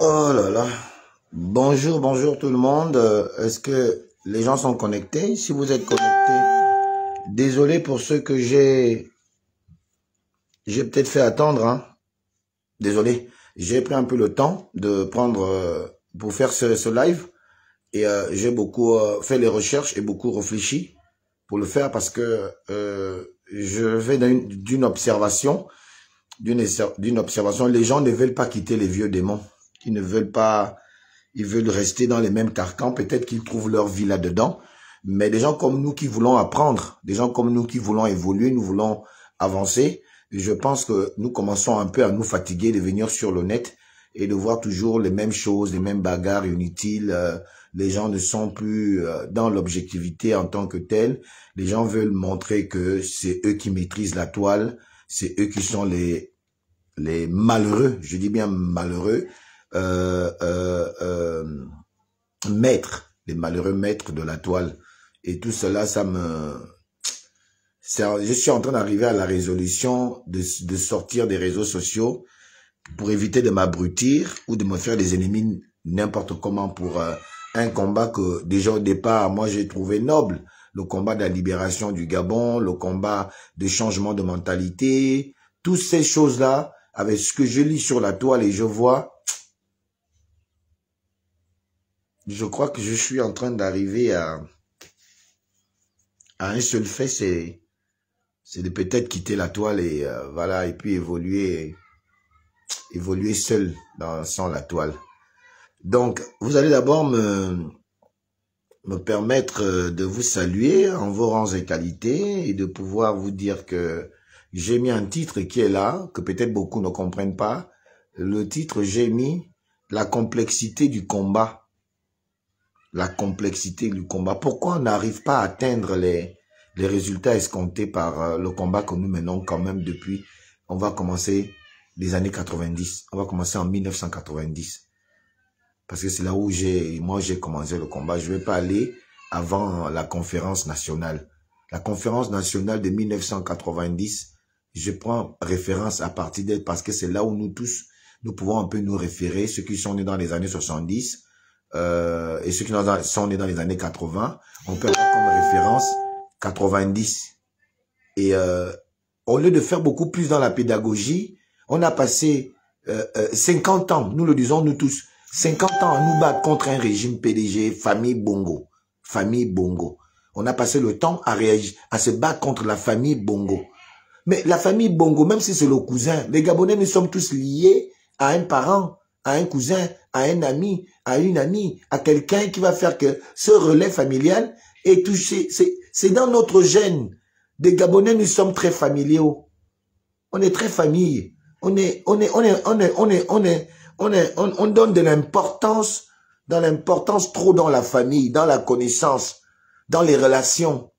Oh là là. Bonjour, bonjour tout le monde. Est-ce que les gens sont connectés? Si vous êtes connectés, désolé pour ceux que j'ai peut-être fait attendre, hein. Désolé. J'ai pris un peu le temps de prendre pour faire ce live et j'ai beaucoup fait les recherches et beaucoup réfléchi pour le faire parce que je vais d'une observation, d'une observation. Les gens ne veulent pas quitter les vieux démons. Ils ne veulent pas, ils veulent rester dans les mêmes carcans. Peut-être qu'ils trouvent leur vie là-dedans. Mais des gens comme nous qui voulons apprendre, des gens comme nous qui voulons évoluer, nous voulons avancer, je pense que nous commençons un peu à nous fatiguer de venir sur le net et de voir toujours les mêmes choses, les mêmes bagarres inutiles. Les gens ne sont plus dans l'objectivité en tant que telle. Les gens veulent montrer que c'est eux qui maîtrisent la toile, c'est eux qui sont les malheureux, je dis bien malheureux, maîtres, les malheureux maîtres de la toile. Et tout cela, je suis en train d'arriver à la résolution de sortir des réseaux sociaux pour éviter de m'abrutir ou de me faire des ennemis n'importe comment pour un combat que déjà au départ, moi j'ai trouvé noble. Le combat de la libération du Gabon, le combat de changement de mentalité, toutes ces choses-là, avec ce que je lis sur la toile et je vois, je crois que je suis en train d'arriver à un seul fait, c'est de peut-être quitter la toile et voilà, et puis évoluer seul sans la toile. Donc, vous allez d'abord me permettre de vous saluer en vos rangs et qualités et de pouvoir vous dire que j'ai mis un titre qui est là, que peut-être beaucoup ne comprennent pas. Le titre, j'ai mis la complexité du combat. La complexité du combat. Pourquoi on n'arrive pas à atteindre les résultats escomptés par le combat que nous menons quand même depuis, on va commencer les années 90. On va commencer en 1990. Parce que c'est là où moi j'ai commencé le combat. Je ne vais pas aller avant la conférence nationale. La conférence nationale de 1990, je prends référence à partir d'elle parce que c'est là où nous tous, nous pouvons un peu nous référer, ceux qui sont nés dans les années 70 et ceux qui sont nés dans les années 80, on peut avoir comme référence 90. Et au lieu de faire beaucoup plus dans la pédagogie, on a passé 50 ans, nous le disons nous tous, 50 ans à nous battre contre un régime PDG, famille Bongo. Famille Bongo. On a passé le temps à réagir, à se battre contre la famille Bongo. Mais la famille Bongo, même si c'est le cousin, les Gabonais, nous sommes tous liés à un parent, à un cousin, à un ami, à une amie, à quelqu'un qui va faire que ce relais familial est touché. C'est dans notre gène. Des Gabonais, nous sommes très familiaux. On est très famille. On donne de l'importance, trop dans la famille, dans la connaissance, dans les relations.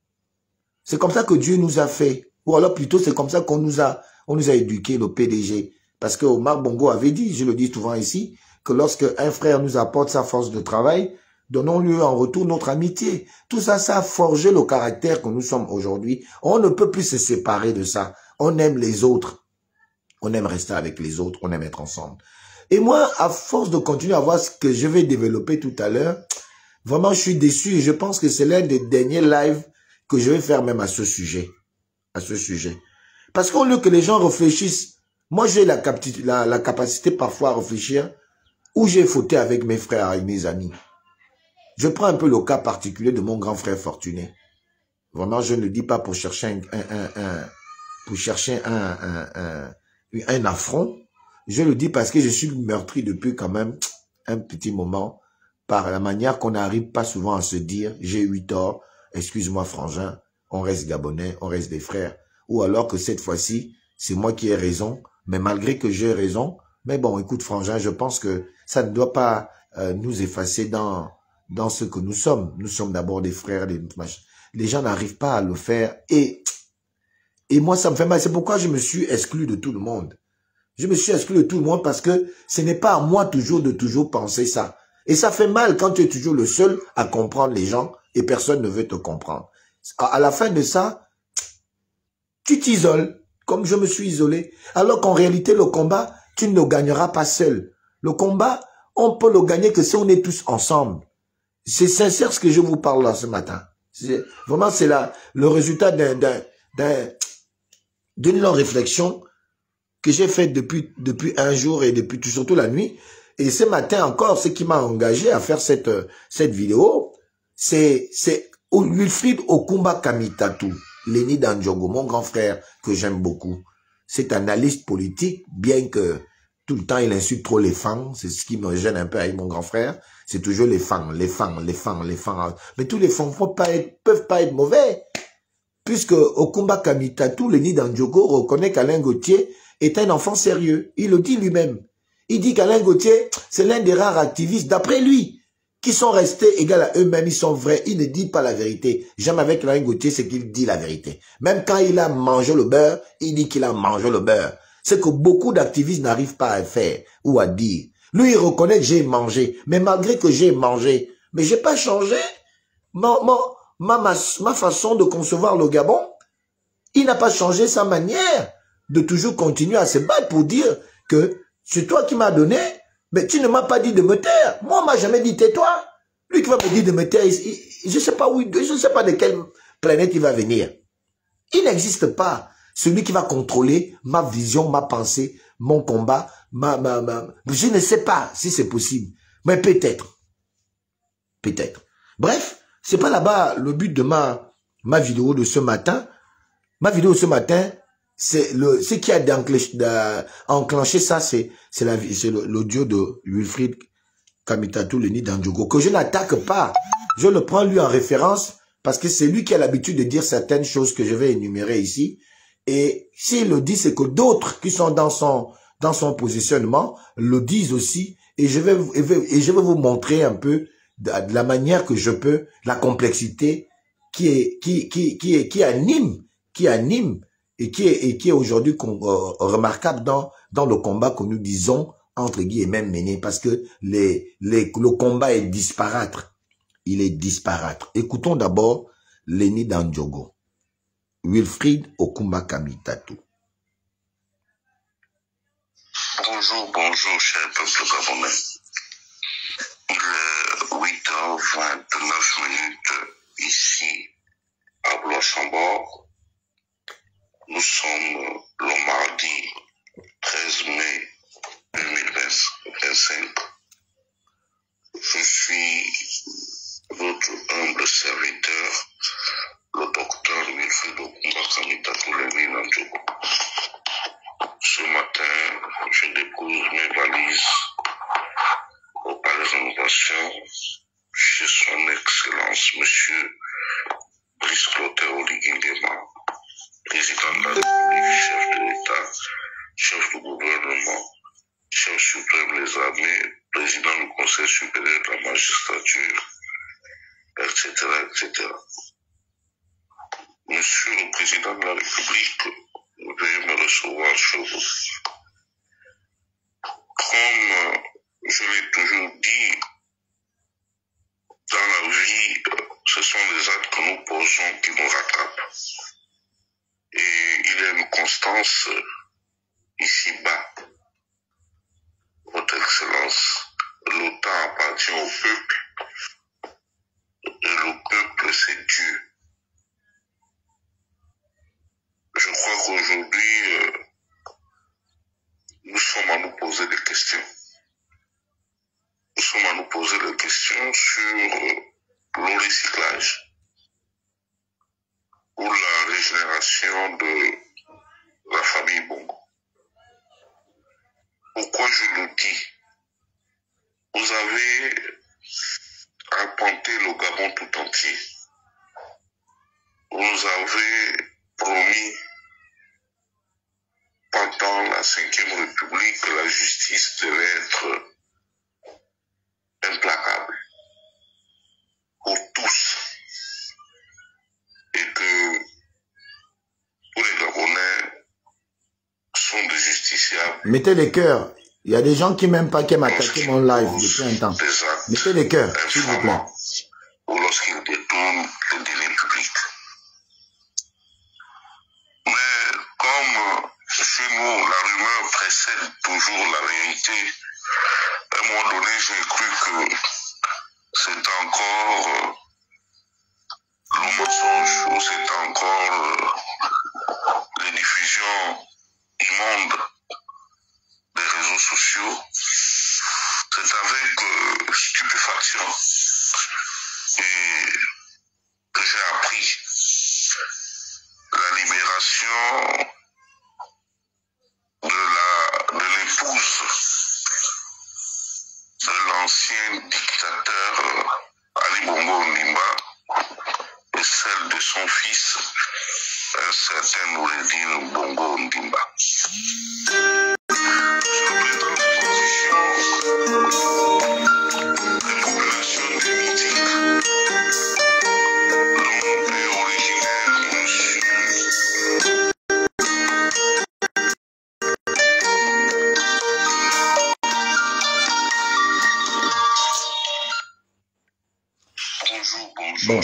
C'est comme ça que Dieu nous a fait. Ou alors plutôt c'est comme ça qu'on nous a éduqué, le PDG. Parce que Omar Bongo avait dit, je le dis souvent ici, que lorsque un frère nous apporte sa force de travail, donnons-lui en retour notre amitié. Tout ça, ça a forgé le caractère que nous sommes aujourd'hui. On ne peut plus se séparer de ça. On aime les autres. On aime rester avec les autres. On aime être ensemble. Et moi, à force de continuer à voir ce que je vais développer tout à l'heure, vraiment, je suis déçu et je pense que c'est l'un des derniers lives que je vais faire même à ce sujet. Parce qu'au lieu que les gens réfléchissent, moi j'ai la capacité parfois à réfléchir où j'ai fauté avec mes frères et mes amis. Je prends un peu le cas particulier de mon grand frère Fortuné. Vraiment, je ne le dis pas pour chercher un affront. Je le dis parce que je suis meurtri depuis quand même un petit moment par la manière qu'on n'arrive pas souvent à se dire « j'ai eu tort, excuse-moi frangin, on reste Gabonais, on reste des frères ». Ou alors que cette fois-ci, c'est moi qui ai raison, mais malgré que j'ai raison, mais bon, écoute, Frangin, je pense que ça ne doit pas nous effacer dans ce que nous sommes. Nous sommes d'abord des frères, les gens n'arrivent pas à le faire et moi, ça me fait mal. C'est pourquoi je me suis exclu de tout le monde. Je me suis exclu de tout le monde parce que ce n'est pas à moi toujours de toujours penser ça. Et ça fait mal quand tu es toujours le seul à comprendre les gens et personne ne veut te comprendre. À la fin de ça, tu t'isoles, comme je me suis isolé. Alors qu'en réalité, le combat, tu ne le gagneras pas seul. Le combat, on peut le gagner que si on est tous ensemble. C'est sincère ce que je vous parle là ce matin. Vraiment, c'est le résultat d'une longue réflexion que j'ai faite depuis un jour et depuis surtout la nuit. Et ce matin encore, ce qui m'a engagé à faire cette vidéo, c'est Wilfried Okumba Kamitatu, Lenny Dandjogo, mon grand frère que j'aime beaucoup. C'est un analyste politique, bien que tout le temps il insulte trop les femmes, c'est ce qui me gêne un peu avec mon grand frère. C'est toujours les femmes. Mais tous les femmes peuvent pas être mauvais. Puisque Okumba Kamitatu, Lenny Dandjogo, reconnaît qu'Alain Gauthier est un enfant sérieux. Il le dit lui-même. Il dit qu'Alain Gauthier, c'est l'un des rares activistes, d'après lui, qui sont restés égaux à eux-mêmes. Ils sont vrais. Il ne dit pas la vérité. J'aime avec Alain Gauthier, c'est qu'il dit la vérité. Même quand il a mangé le beurre, il dit qu'il a mangé le beurre. C'est que beaucoup d'activistes n'arrivent pas à faire ou à dire. Lui, il reconnaît que j'ai mangé. Mais malgré que j'ai mangé, mais j'ai pas changé. Ma façon de concevoir le Gabon, il n'a pas changé sa manière de toujours continuer à se battre pour dire que c'est toi qui m'as donné, mais tu ne m'as pas dit de me taire. Moi, on m'a jamais dit tais-toi. Lui qui va me dire de me taire, je sais pas où, je sais pas de quelle planète il va venir. Il n'existe pas celui qui va contrôler ma vision, ma pensée, mon combat, je ne sais pas si c'est possible, mais peut-être. Peut-être. Bref, c'est pas là-bas le but de ma vidéo de ce matin. Ma vidéo de ce matin, c'est ce qui a enclenché ça, c'est l'audio de Wilfried Kamitatu, Lenny Dandjogo, que je n'attaque pas. Je le prends lui en référence parce que c'est lui qui a l'habitude de dire certaines choses que je vais énumérer ici. Et s'il le dit, c'est que d'autres qui sont dans son positionnement le disent aussi. Et je vais vous montrer un peu de la manière que je peux, la complexité qui anime et qui est aujourd'hui remarquable dans le combat que nous disons entre guillemets mené, parce que le combat est disparate. Il est disparate. Écoutons d'abord Lenny Dandjogo, Wilfried Okumba Kamitatu. Bonjour, cher peuple gabonais. Il est 8h29 ici à Blois-Chambord. Nous sommes le mardi 13 mai 2025. Je suis votre humble serviteur, le docteur Wilfried Okumba Kamitatu Lenny Dandjogo. Ce matin, je dépose mes valises au palais de rénovation chez son Excellence, Monsieur Brice Clotaire Oligui Nguema, président de la République, chef de l'État, chef du gouvernement, chef suprême des armées, président du Conseil supérieur de la magistrature, etc., etc. Monsieur le président de la République, veuillez me recevoir chez vous. Comme je l'ai toujours dit, dans la vie, ce sont les actes que nous posons qui nous rattrapent. Et il y a une constance ici-bas. Votre Excellence, le temps appartient au peuple. Et le peuple, c'est Dieu. Je crois qu'aujourd'hui, nous sommes à nous poser des questions. Nous sommes à nous poser des questions sur le recyclage ou la régénération de la famille Bongo. Pourquoi je le dis? Vous avez arpenté le Gabon tout entier. Vous nous avez promis pendant la Ve République, la justice devait être implacable pour tous et que tous les Gabonais sont des justiciables. Mettez les cœurs. Il y a des gens qui m'aiment pas, qui m'attaquent mon live depuis un temps. Mettez les cœurs, s'il vous plaît. Ou lorsqu'ils détournent le délai public. Mais comme chez nous, la rumeur précède toujours la vérité, à un moment donné, j'ai cru que c'est encore le mensonge ou c'est encore les diffusions immondes des réseaux sociaux. C'est avec stupéfaction et que j'ai appris la libération de l'épouse de l'ancien dictateur Ali Bongo Ondimba et celle de son fils, un certain Noureddine Bongo Ondimba. Bon,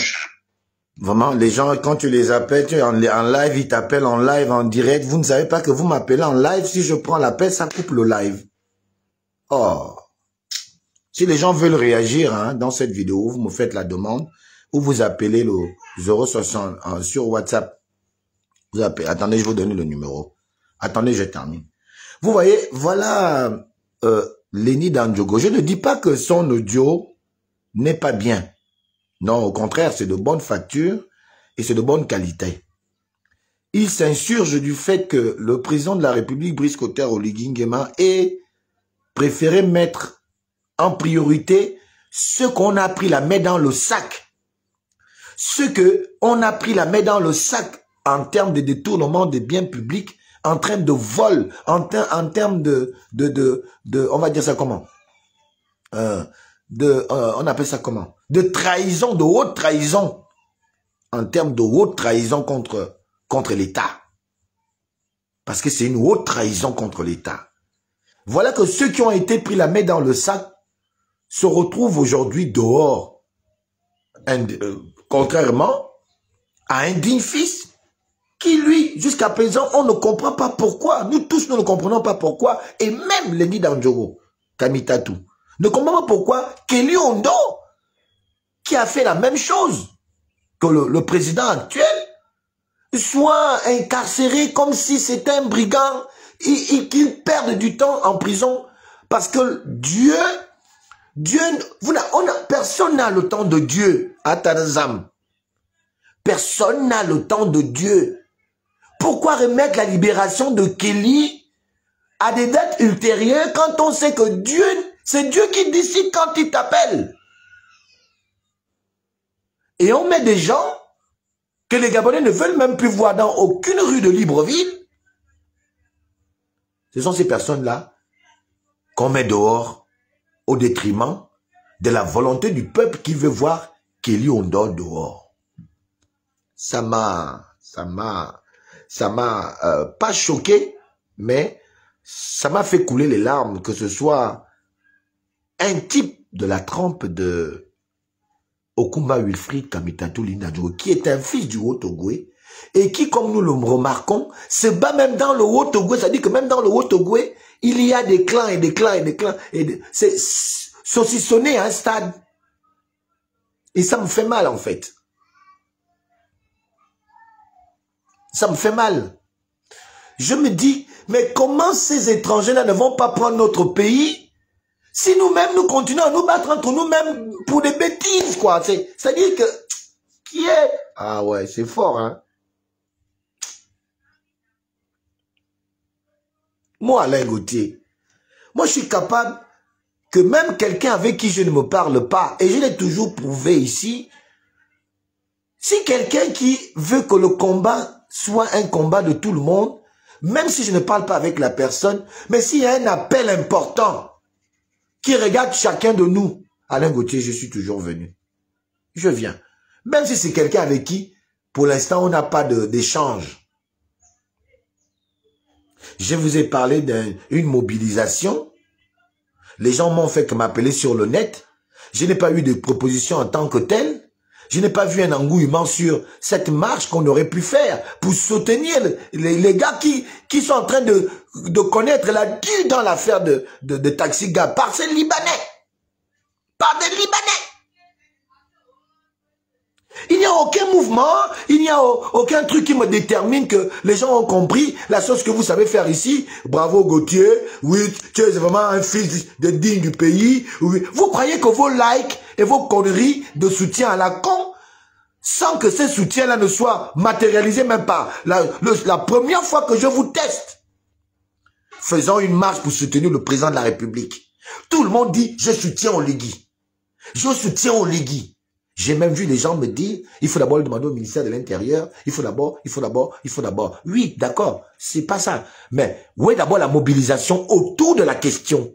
vraiment, les gens, quand tu les appelles, tu es en live, ils t'appellent en live, en direct. Vous ne savez pas que vous m'appelez en live. Si je prends l'appel, ça coupe le live. Oh. Si les gens veulent réagir hein, dans cette vidéo, vous me faites la demande ou vous appelez le 060 sur WhatsApp. Vous appelez. Attendez, je vais vous donner le numéro. Attendez, je termine. Vous voyez, voilà Lenny Dandjogo. Je ne dis pas que son audio n'est pas bien. Non, au contraire, c'est de bonne facture et c'est de bonne qualité. Il s'insurge du fait que le président de la République, Brice Clotaire Oligui Nguema, ait préféré mettre en priorité ceux qu'on a pris la main dans le sac. Ceux qu'on a pris la main dans le sac en termes de détournement des biens publics, en termes de vol, en termes de on va dire ça comment on appelle ça comment? De trahison, de haute trahison. En termes de haute trahison contre l'État. Parce que c'est une haute trahison contre l'État. Voilà que ceux qui ont été pris la main dans le sac se retrouvent aujourd'hui dehors. Contrairement à un digne fils qui, lui, jusqu'à présent, on ne comprend pas pourquoi. Nous tous, nous ne comprenons pas pourquoi. Et même Lenny Dandjogo, Kamitatu, ne comprend pas pourquoi Kelly Ondo, qui a fait la même chose que le président actuel, soit incarcéré comme si c'était un brigand et qu'il perde du temps en prison. Parce que personne n'a le temps de Dieu à Tarzam. Personne n'a le temps de Dieu. Pourquoi remettre la libération de Kelly à des dates ultérieures quand on sait que Dieu, c'est Dieu qui décide quand il t'appelle? Et on met des gens que les Gabonais ne veulent même plus voir dans aucune rue de Libreville. Ce sont ces personnes-là qu'on met dehors au détriment de la volonté du peuple qui veut voir Kelly Ondo dehors. Ça m'a pas choqué, mais ça m'a fait couler les larmes que ce soit un type de la trempe de Okumba Wilfried Kamitatu Lindadjogo, qui est un fils du Haut-Ogoué, et qui, comme nous le remarquons, se bat même dans le Haut-Ogoué. C'est-à-dire que même dans le Haut-Ogoué, il y a des clans et des clans et des clans. C'est saucissonné à un stade. Et ça me fait mal, en fait. Ça me fait mal. Je me dis, mais comment ces étrangers-là ne vont pas prendre notre pays si nous-mêmes, nous continuons à nous battre entre nous-mêmes pour des bêtises, quoi. C'est-à-dire que, qui est... Ah ouais, c'est fort, hein. Moi, Alain Gauthier, moi, je suis capable que même quelqu'un avec qui je ne me parle pas, et je l'ai toujours prouvé ici, si quelqu'un qui veut que le combat soit un combat de tout le monde, même si je ne parle pas avec la personne, mais s'il y a un appel important qui regarde chacun de nous, Alain Gauthier, je suis toujours venu. Je viens. Même si c'est quelqu'un avec qui, pour l'instant, on n'a pas d'échange. Je vous ai parlé d'une mobilisation. Les gens m'ont fait que m'appeler sur le net. Je n'ai pas eu de proposition en tant que telle. Je n'ai pas vu un engouement sur cette marche qu'on aurait pu faire pour soutenir les gars qui sont en train de connaître la dure dans l'affaire de Taxi Gars par ces Libanais. Par des Libanais. Il n'y a aucun mouvement, il n'y a aucun truc qui me détermine que les gens ont compris la chose que vous savez faire ici. Bravo Gauthier, oui, tu es vraiment un fils de digne du pays. Oui. Vous croyez que vos likes et vos conneries de soutien à la con, sans que ces soutiens-là ne soient matérialisés même pas. La première fois que je vous teste, faisons une marche pour soutenir le président de la République. Tout le monde dit, je soutiens Oligui. Je soutiens Oligui. J'ai même vu les gens me dire, il faut d'abord le demander au ministère de l'Intérieur, il faut d'abord. Oui, d'accord, c'est pas ça. Mais où est d'abord la mobilisation autour de la question?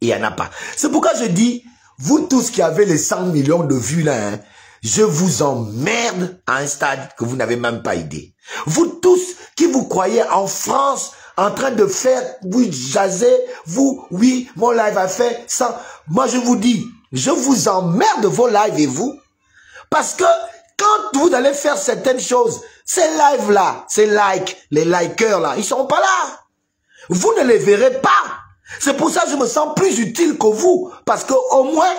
Il n'y en a pas. C'est pourquoi je dis, vous tous qui avez les 100 millions de vues là, hein, je vous emmerde à un stade que vous n'avez même pas idée. Vous tous qui vous croyez en France, en train de faire, vous jaser, vous, oui, mon live a fait ça. Moi je vous dis, je vous emmerde vos lives et vous, parce que quand vous allez faire certaines choses, ces lives là, ces likes, les likers là, ils sont pas là. Vous ne les verrez pas. C'est pour ça que je me sens plus utile que vous, parce que au moins,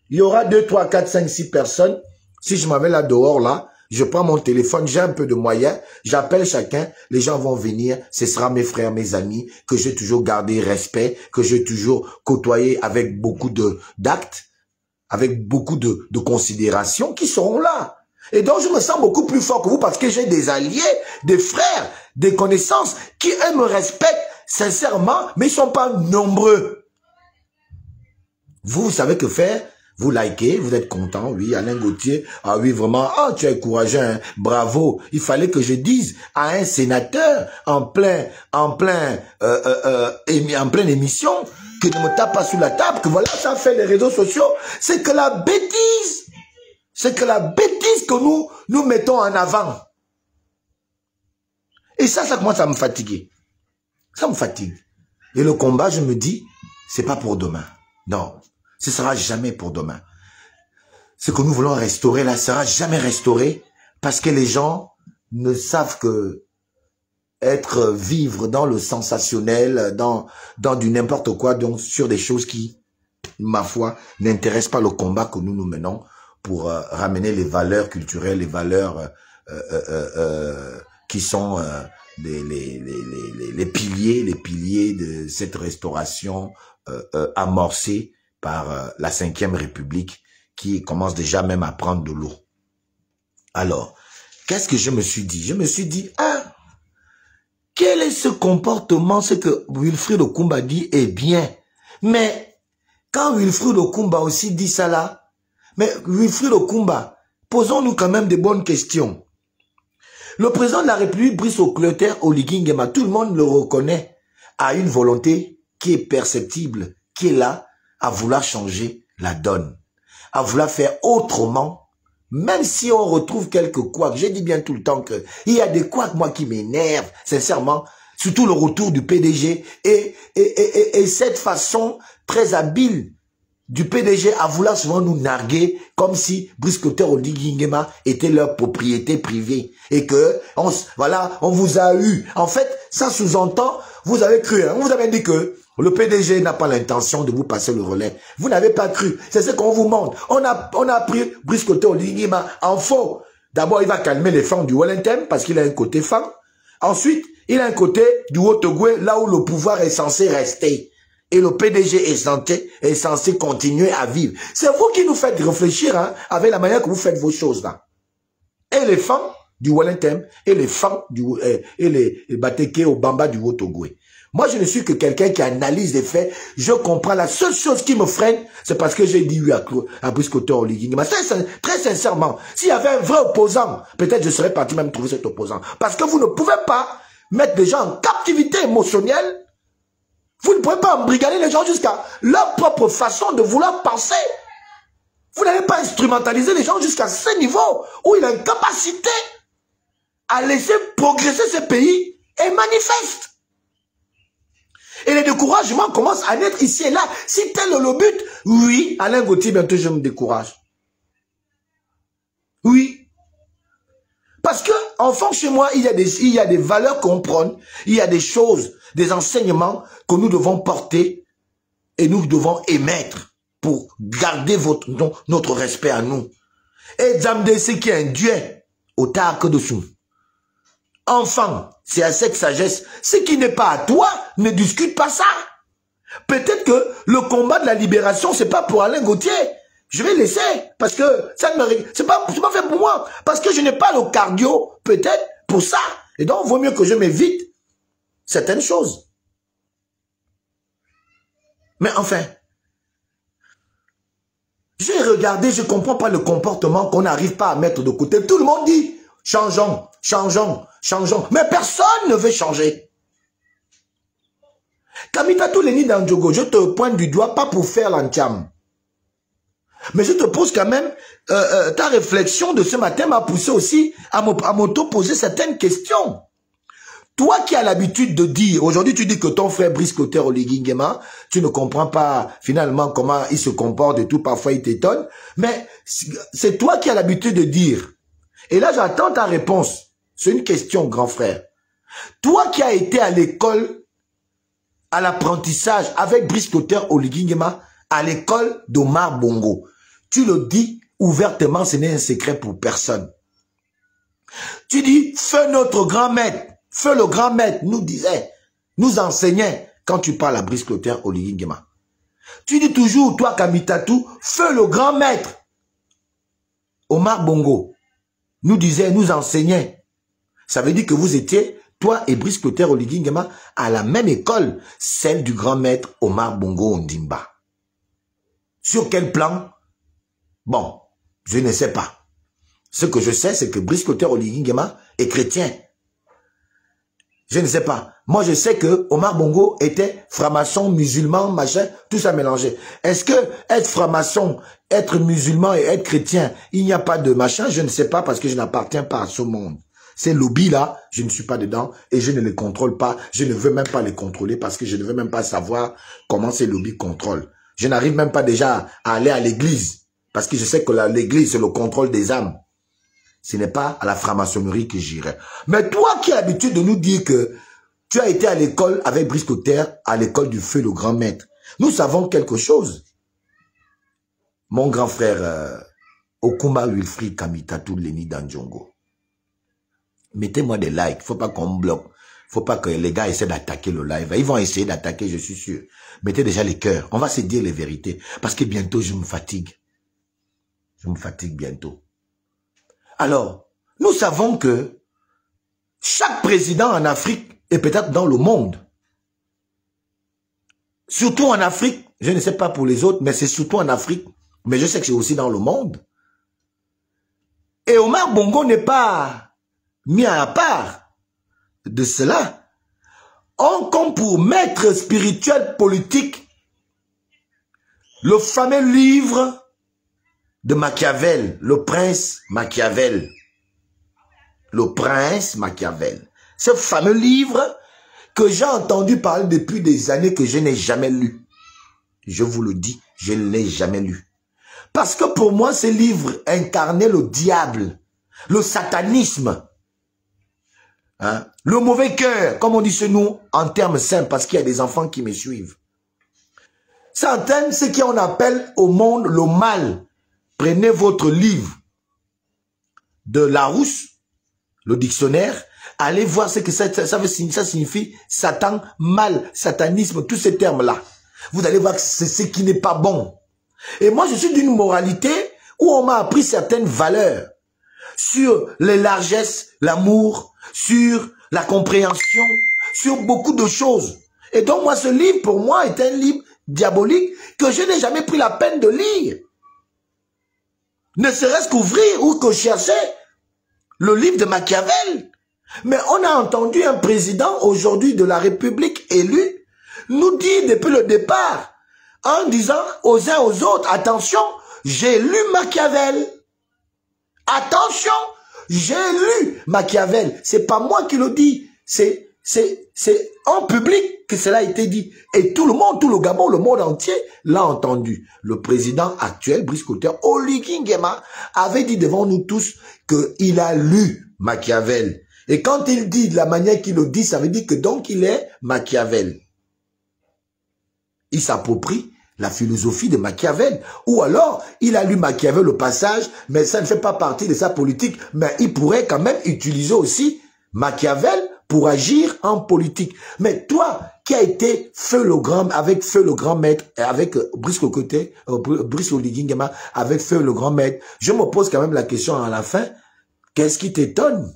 il y aura 2, 3, 4, 5, 6 personnes. Si je m'avais là dehors là, je prends mon téléphone, j'ai un peu de moyens, j'appelle chacun, les gens vont venir, ce sera mes frères, mes amis, que j'ai toujours gardé respect, que j'ai toujours côtoyé avec beaucoup d'actes, avec beaucoup de considération qui seront là. Et donc je me sens beaucoup plus fort que vous parce que j'ai des alliés, des frères, des connaissances qui eux me respectent sincèrement, mais ils ne sont pas nombreux. Vous savez que faire? Vous likez, vous êtes content, oui, Alain Gauthier, ah oui, vraiment, ah, tu es courageux, hein, bravo. Il fallait que je dise à un sénateur en pleine émission que ne me tape pas sous la table, que voilà, ça fait les réseaux sociaux. C'est que la bêtise, que nous mettons en avant. Et ça commence à me fatiguer. Ça me fatigue. Et le combat, je me dis, c'est pas pour demain. Non. Ce sera jamais pour demain. Ce que nous voulons restaurer là sera jamais restauré parce que les gens ne savent que vivre dans le sensationnel, dans du n'importe quoi, donc sur des choses qui, ma foi, n'intéressent pas le combat que nous menons pour ramener les valeurs culturelles, les valeurs qui sont les piliers de cette restauration amorcée par la 5e République qui commence déjà même à prendre de l'eau. Alors, qu'est-ce que je me suis dit? Je me suis dit, ah, quel est ce comportement? Ce que Wilfried Okoumba dit est bien. Mais quand Wilfried Okoumba aussi dit ça là, mais Wilfried Okoumba, posons-nous quand même des bonnes questions. Le président de la République, Brice Oligui Nguema, tout le monde le reconnaît, a une volonté qui est perceptible, qui est là, à vouloir changer la donne, à vouloir faire autrement, même si on retrouve quelques couacs. J'ai dit bien tout le temps que il y a des couacs, moi, qui m'énervent, sincèrement, surtout le retour du PDG et cette façon très habile du PDG à vouloir souvent nous narguer comme si Brice Oligui Nguema était leur propriété privée et que, voilà, on vous a eu. En fait, ça sous-entend, vous avez cru, hein, on vous avait dit que le PDG n'a pas l'intention de vous passer le relais. Vous n'avez pas cru. C'est ce qu'on vous montre. On a pris Brice Oligui Nguema en faux. D'abord, il va calmer les fans du Wellington parce qu'il a un côté fan. Ensuite, il a un côté du Haut-Ogooué, là où le pouvoir est censé rester. Et le PDG est censé continuer à vivre. C'est vous qui nous faites réfléchir, hein, avec la manière que vous faites vos choses là. Et les fans du Wellington, et les fans et les Bateke au Bamba du Haut-Ogooué. Moi, je ne suis que quelqu'un qui analyse les faits. Je comprends. La seule chose qui me freine, c'est parce que j'ai dit oui à Brice Oligui Nguema. Très sincèrement, s'il y avait un vrai opposant, peut-être je serais parti même trouver cet opposant. Parce que vous ne pouvez pas mettre les gens en captivité émotionnelle. Vous ne pouvez pas embrigader les gens jusqu'à leur propre façon de vouloir penser. Vous n'allez pas instrumentaliser les gens jusqu'à ce niveau où il a une capacité à laisser progresser ce pays et manifeste. Et les découragements commencent à naître ici et là. Si tel est le but, oui, Alain Gauthier, bientôt je me décourage. Oui. Parce que, enfant, chez moi, il y a des valeurs qu'on prône, il y a des choses, des enseignements que nous devons porter et nous devons émettre pour garder notre respect à nous. Et Zamde, c'est qui est un Dieu, au tard que dessous. Enfant, c'est à cette sagesse. Ce qui n'est pas à toi, ne discute pas ça. Peut-être que le combat de la libération, c'est pas pour Alain Gauthier. Je vais laisser, parce que ça ne me... C'est pas fait pour moi. Parce que je n'ai pas le cardio, peut-être, pour ça. Et donc, il vaut mieux que je m'évite certaines choses. Mais enfin, j'ai regardé, je ne comprends pas le comportement qu'on n'arrive pas à mettre de côté. Tout le monde dit, changeons, changeons, changeons. Mais personne ne veut changer. Kamitatou Leni Dandjogo, je te pointe du doigt, pas pour faire l'entiam. Mais je te pose quand même, ta réflexion de ce matin m'a poussé aussi à m'auto-poser certaines questions. Toi qui as l'habitude de dire, aujourd'hui tu dis que ton frère Brice Clotaire Oligui-Nguema, tu ne comprends pas finalement comment il se comporte et tout, parfois il t'étonne, mais c'est toi qui as l'habitude de dire. Et là j'attends ta réponse. C'est une question, grand frère. Toi qui as été à l'école, à l'apprentissage avec Brice Clotaire Oligui-Nguema, à l'école d'Omar Bongo, tu le dis ouvertement, ce n'est un secret pour personne. Tu dis, feu notre grand maître, feu le grand maître nous disait, nous enseignait quand tu parles à Brice Clotaire Oligui-Nguema. Tu dis toujours, toi Kamitatou, feu le grand maître. Omar Bongo nous disait, nous enseignait. Ça veut dire que vous étiez, toi et Brice Clotaire Oligui-Nguema, à la même école, celle du grand maître Omar Bongo Ondimba. Sur quel plan? Bon, je ne sais pas. Ce que je sais, c'est que Brice Clotaire Oligui-Nguema est chrétien. Je ne sais pas. Moi, je sais que Omar Bongo était franc-maçon, musulman, machin, tout ça mélangé. Est-ce que être franc-maçon, être musulman et être chrétien, il n'y a pas de machin? Je ne sais pas parce que je n'appartiens pas à ce monde. Ces lobbies-là, je ne suis pas dedans et je ne les contrôle pas. Je ne veux même pas les contrôler parce que je ne veux même pas savoir comment ces lobbies contrôlent. Je n'arrive même pas déjà à aller à l'église. Parce que je sais que l'église, c'est le contrôle des âmes. Ce n'est pas à la franc-maçonnerie que j'irai. Mais toi qui as l'habitude de nous dire que tu as été à l'école avec Brice Clotaire, à l'école du feu, le grand maître. Nous savons quelque chose. Mon grand frère, Okuma Wilfried Kamitatou Leni Dandjogo. Mettez-moi des likes. Faut pas qu'on me bloque. Faut pas que les gars essaient d'attaquer le live. Ils vont essayer d'attaquer, je suis sûr. Mettez déjà les cœurs. On va se dire les vérités. Parce que bientôt, je me fatigue. Je me fatigue bientôt. Alors, nous savons que chaque président en Afrique, et peut-être dans le monde, surtout en Afrique, je ne sais pas pour les autres, mais c'est surtout en Afrique, mais je sais que c'est aussi dans le monde. Et Omar Bongo n'est pas mis à part de cela. On compte pour maître spirituel politique le fameux livre de Machiavel, le prince Machiavel. Le prince Machiavel. Ce fameux livre que j'ai entendu parler depuis des années que je n'ai jamais lu. Je vous le dis, je ne l'ai jamais lu. Parce que pour moi, ce livre incarnait le diable, le satanisme, hein, le mauvais cœur, comme on dit chez nous, en termes simples, parce qu'il y a des enfants qui me suivent. Certaines, ce qu'on appelle au monde le mal. Prenez votre livre de Larousse, le dictionnaire, allez voir ce que ça signifie Satan, mal, satanisme, tous ces termes-là. Vous allez voir que c'est ce qui n'est pas bon. Et moi, je suis d'une moralité où on m'a appris certaines valeurs sur les largesses, l'amour, sur la compréhension, sur beaucoup de choses. Et donc, moi, ce livre, pour moi, est un livre diabolique que je n'ai jamais pris la peine de lire. Ne serait-ce qu'ouvrir ou que chercher le livre de Machiavel. Mais on a entendu un président aujourd'hui de la République élu nous dire depuis le départ, en disant aux uns aux autres, attention, j'ai lu Machiavel. Attention, j'ai lu Machiavel. C'est pas moi qui le dis, c'est en public que cela a été dit. Et tout le monde, tout le Gabon, le monde entier l'a entendu. Le président actuel, Brice Clotaire, Oligui Nguema, avait dit devant nous tous qu'il a lu Machiavel. Et quand il dit de la manière qu'il le dit, ça veut dire que donc il est Machiavel. Il s'approprie la philosophie de Machiavel. Ou alors, il a lu Machiavel au passage, mais ça ne fait pas partie de sa politique. Mais il pourrait quand même utiliser aussi Machiavel pour agir en politique. Mais toi, qui a été Feu le Grand, avec Feu le Grand Maître, avec Brice Clotaire, Brice Oligui Nguema, avec Feu le Grand Maître, je me pose quand même la question à la fin, qu'est-ce qui t'étonne?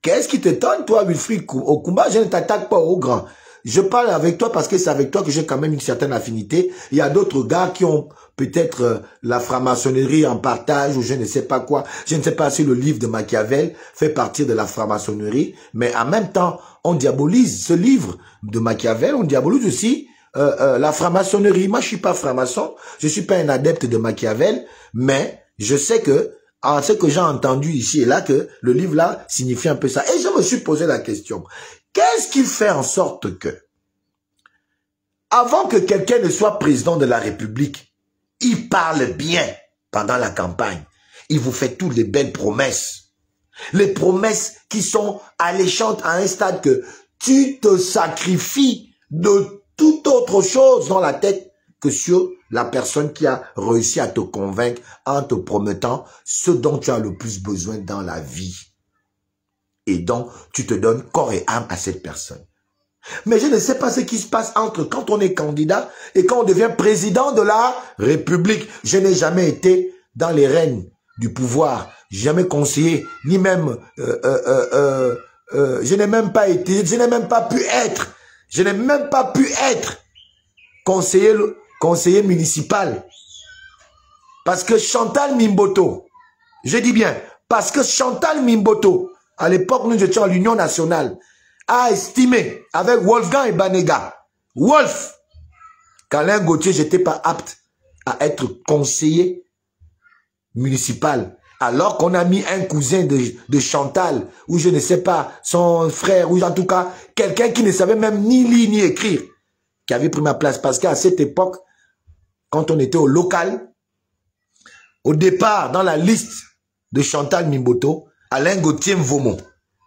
Qu'est-ce qui t'étonne, toi, Wilfried Okumba? Je ne t'attaque pas au grand. Je parle avec toi parce que c'est avec toi que j'ai quand même une certaine affinité. Il y a d'autres gars qui ont peut-être la franc-maçonnerie en partage ou je ne sais pas quoi. Je ne sais pas si le livre de Machiavel fait partie de la franc-maçonnerie. Mais en même temps, on diabolise ce livre de Machiavel. On diabolise aussi la franc-maçonnerie. Moi, je suis pas franc-maçon. Je suis pas un adepte de Machiavel. Mais je sais que, en ce que j'ai entendu ici et là, que le livre-là signifie un peu ça. Et je me suis posé la question. Qu'est-ce qui fait en sorte que, avant que quelqu'un ne soit président de la République, il parle bien pendant la campagne. Il vous fait toutes les belles promesses. Les promesses qui sont alléchantes à un stade que tu te sacrifies de toute autre chose dans la tête que sur la personne qui a réussi à te convaincre en te promettant ce dont tu as le plus besoin dans la vie. Et donc, tu te donnes corps et âme à cette personne. Mais je ne sais pas ce qui se passe entre quand on est candidat et quand on devient président de la République. Je n'ai jamais été dans les règnes du pouvoir, jamais conseiller, ni même, je n'ai même pas été, je n'ai même pas pu être conseiller municipal. Parce que Chantal Mimboto, je dis bien, parce que Chantal Mimboto, à l'époque, nous étions à l'Union nationale, a estimé, avec Wolfgang et Banega, Wolf, qu'Alain Gauthier, j'étais pas apte à être conseiller municipal. Alors qu'on a mis un cousin de Chantal, ou je ne sais pas, son frère, ou en tout cas, quelqu'un qui ne savait même ni lire ni écrire, qui avait pris ma place. Parce qu'à cette époque, quand on était au local, au départ, dans la liste de Chantal Mimboto, Alain Gauthier Mvomo,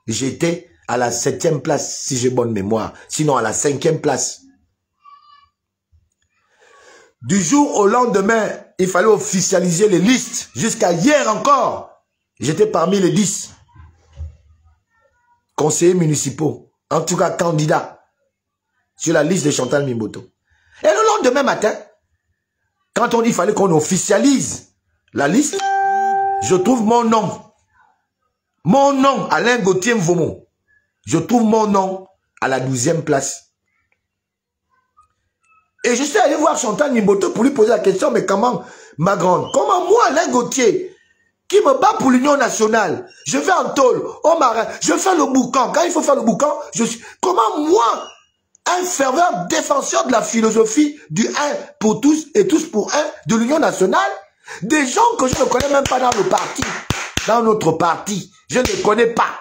j'étais à la 7e place, si j'ai bonne mémoire. Sinon, à la 5e place. Du jour au lendemain, il fallait officialiser les listes. Jusqu'à hier encore, j'étais parmi les 10 conseillers municipaux. En tout cas, candidats sur la liste de Chantal Mimboto. Et le lendemain matin, quand on dit qu'il fallait qu'on officialise la liste, je trouve mon nom. Mon nom, Alain Gauthier Mvomo. Je trouve mon nom à la 12e place. Et je suis allé voir Chantal Mimboto pour lui poser la question, mais comment, ma grande, comment moi, Alain Gauthier, qui me bat pour l'Union nationale, je vais en tôle, au marin, je fais le boucan. Quand il faut faire le boucan, je suis... Comment moi, un fervent défenseur de la philosophie du un pour tous et tous pour un de l'Union nationale, des gens que je ne connais même pas dans le parti, dans notre parti, je ne les connais pas.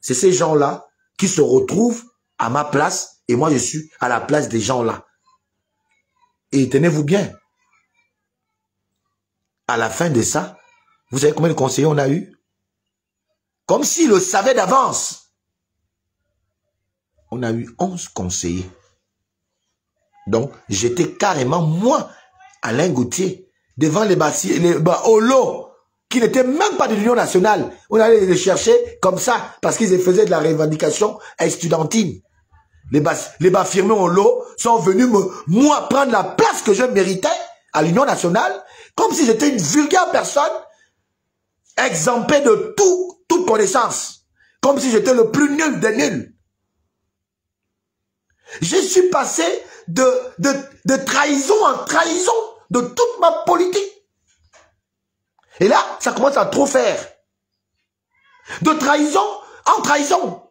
C'est ces gens-là qui se retrouvent à ma place et moi je suis à la place des gens-là. Et tenez-vous bien, à la fin de ça, vous savez combien de conseillers on a eu? Comme s'ils le savaient d'avance. On a eu 11 conseillers. Donc, j'étais carrément, moi, Alain Gauthier, devant les Olo, qui n'étaient même pas de l'Union nationale. On allait les chercher comme ça, parce qu'ils faisaient de la revendication estudiantine. Les Bafirmés Olo sont venus moi, prendre la place que je méritais à l'Union nationale, comme si j'étais une vulgaire personne, exemptée de toute connaissance. Comme si j'étais le plus nul des nuls. Je suis passé de trahison en trahison de toute ma politique. Et là, ça commence à trop faire. De trahison en trahison.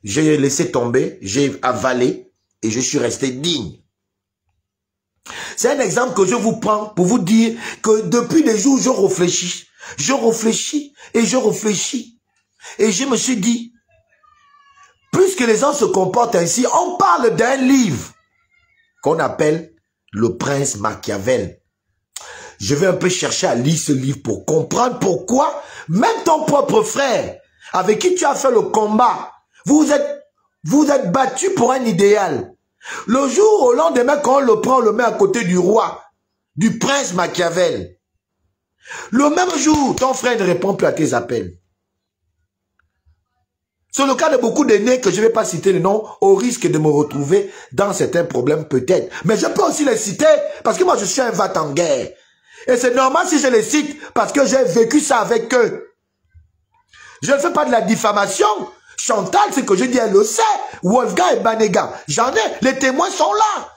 J'ai laissé tomber, j'ai avalé et je suis resté digne. C'est un exemple que je vous prends pour vous dire que depuis des jours, je réfléchis et je réfléchis. Et je me suis dit, puisque les gens se comportent ainsi, on parle d'un livre qu'on appelle Le Prince Machiavel. Je vais un peu chercher à lire ce livre pour comprendre pourquoi même ton propre frère, avec qui tu as fait le combat, vous êtes battu pour un idéal. Le jour au lendemain, quand on le prend, on le met à côté du roi, du prince Machiavel. Le même jour, ton frère ne répond plus à tes appels. C'est le cas de beaucoup d'aînés que je ne vais pas citer le nom, au risque de me retrouver dans certains problèmes peut-être. Mais je peux aussi les citer parce que moi je suis un va-t-en-guerre. Et c'est normal si je les cite parce que j'ai vécu ça avec eux. Je ne fais pas de la diffamation. Chantal, ce que je dis, elle le sait. Wolfgang et Banega, j'en ai. Les témoins sont là.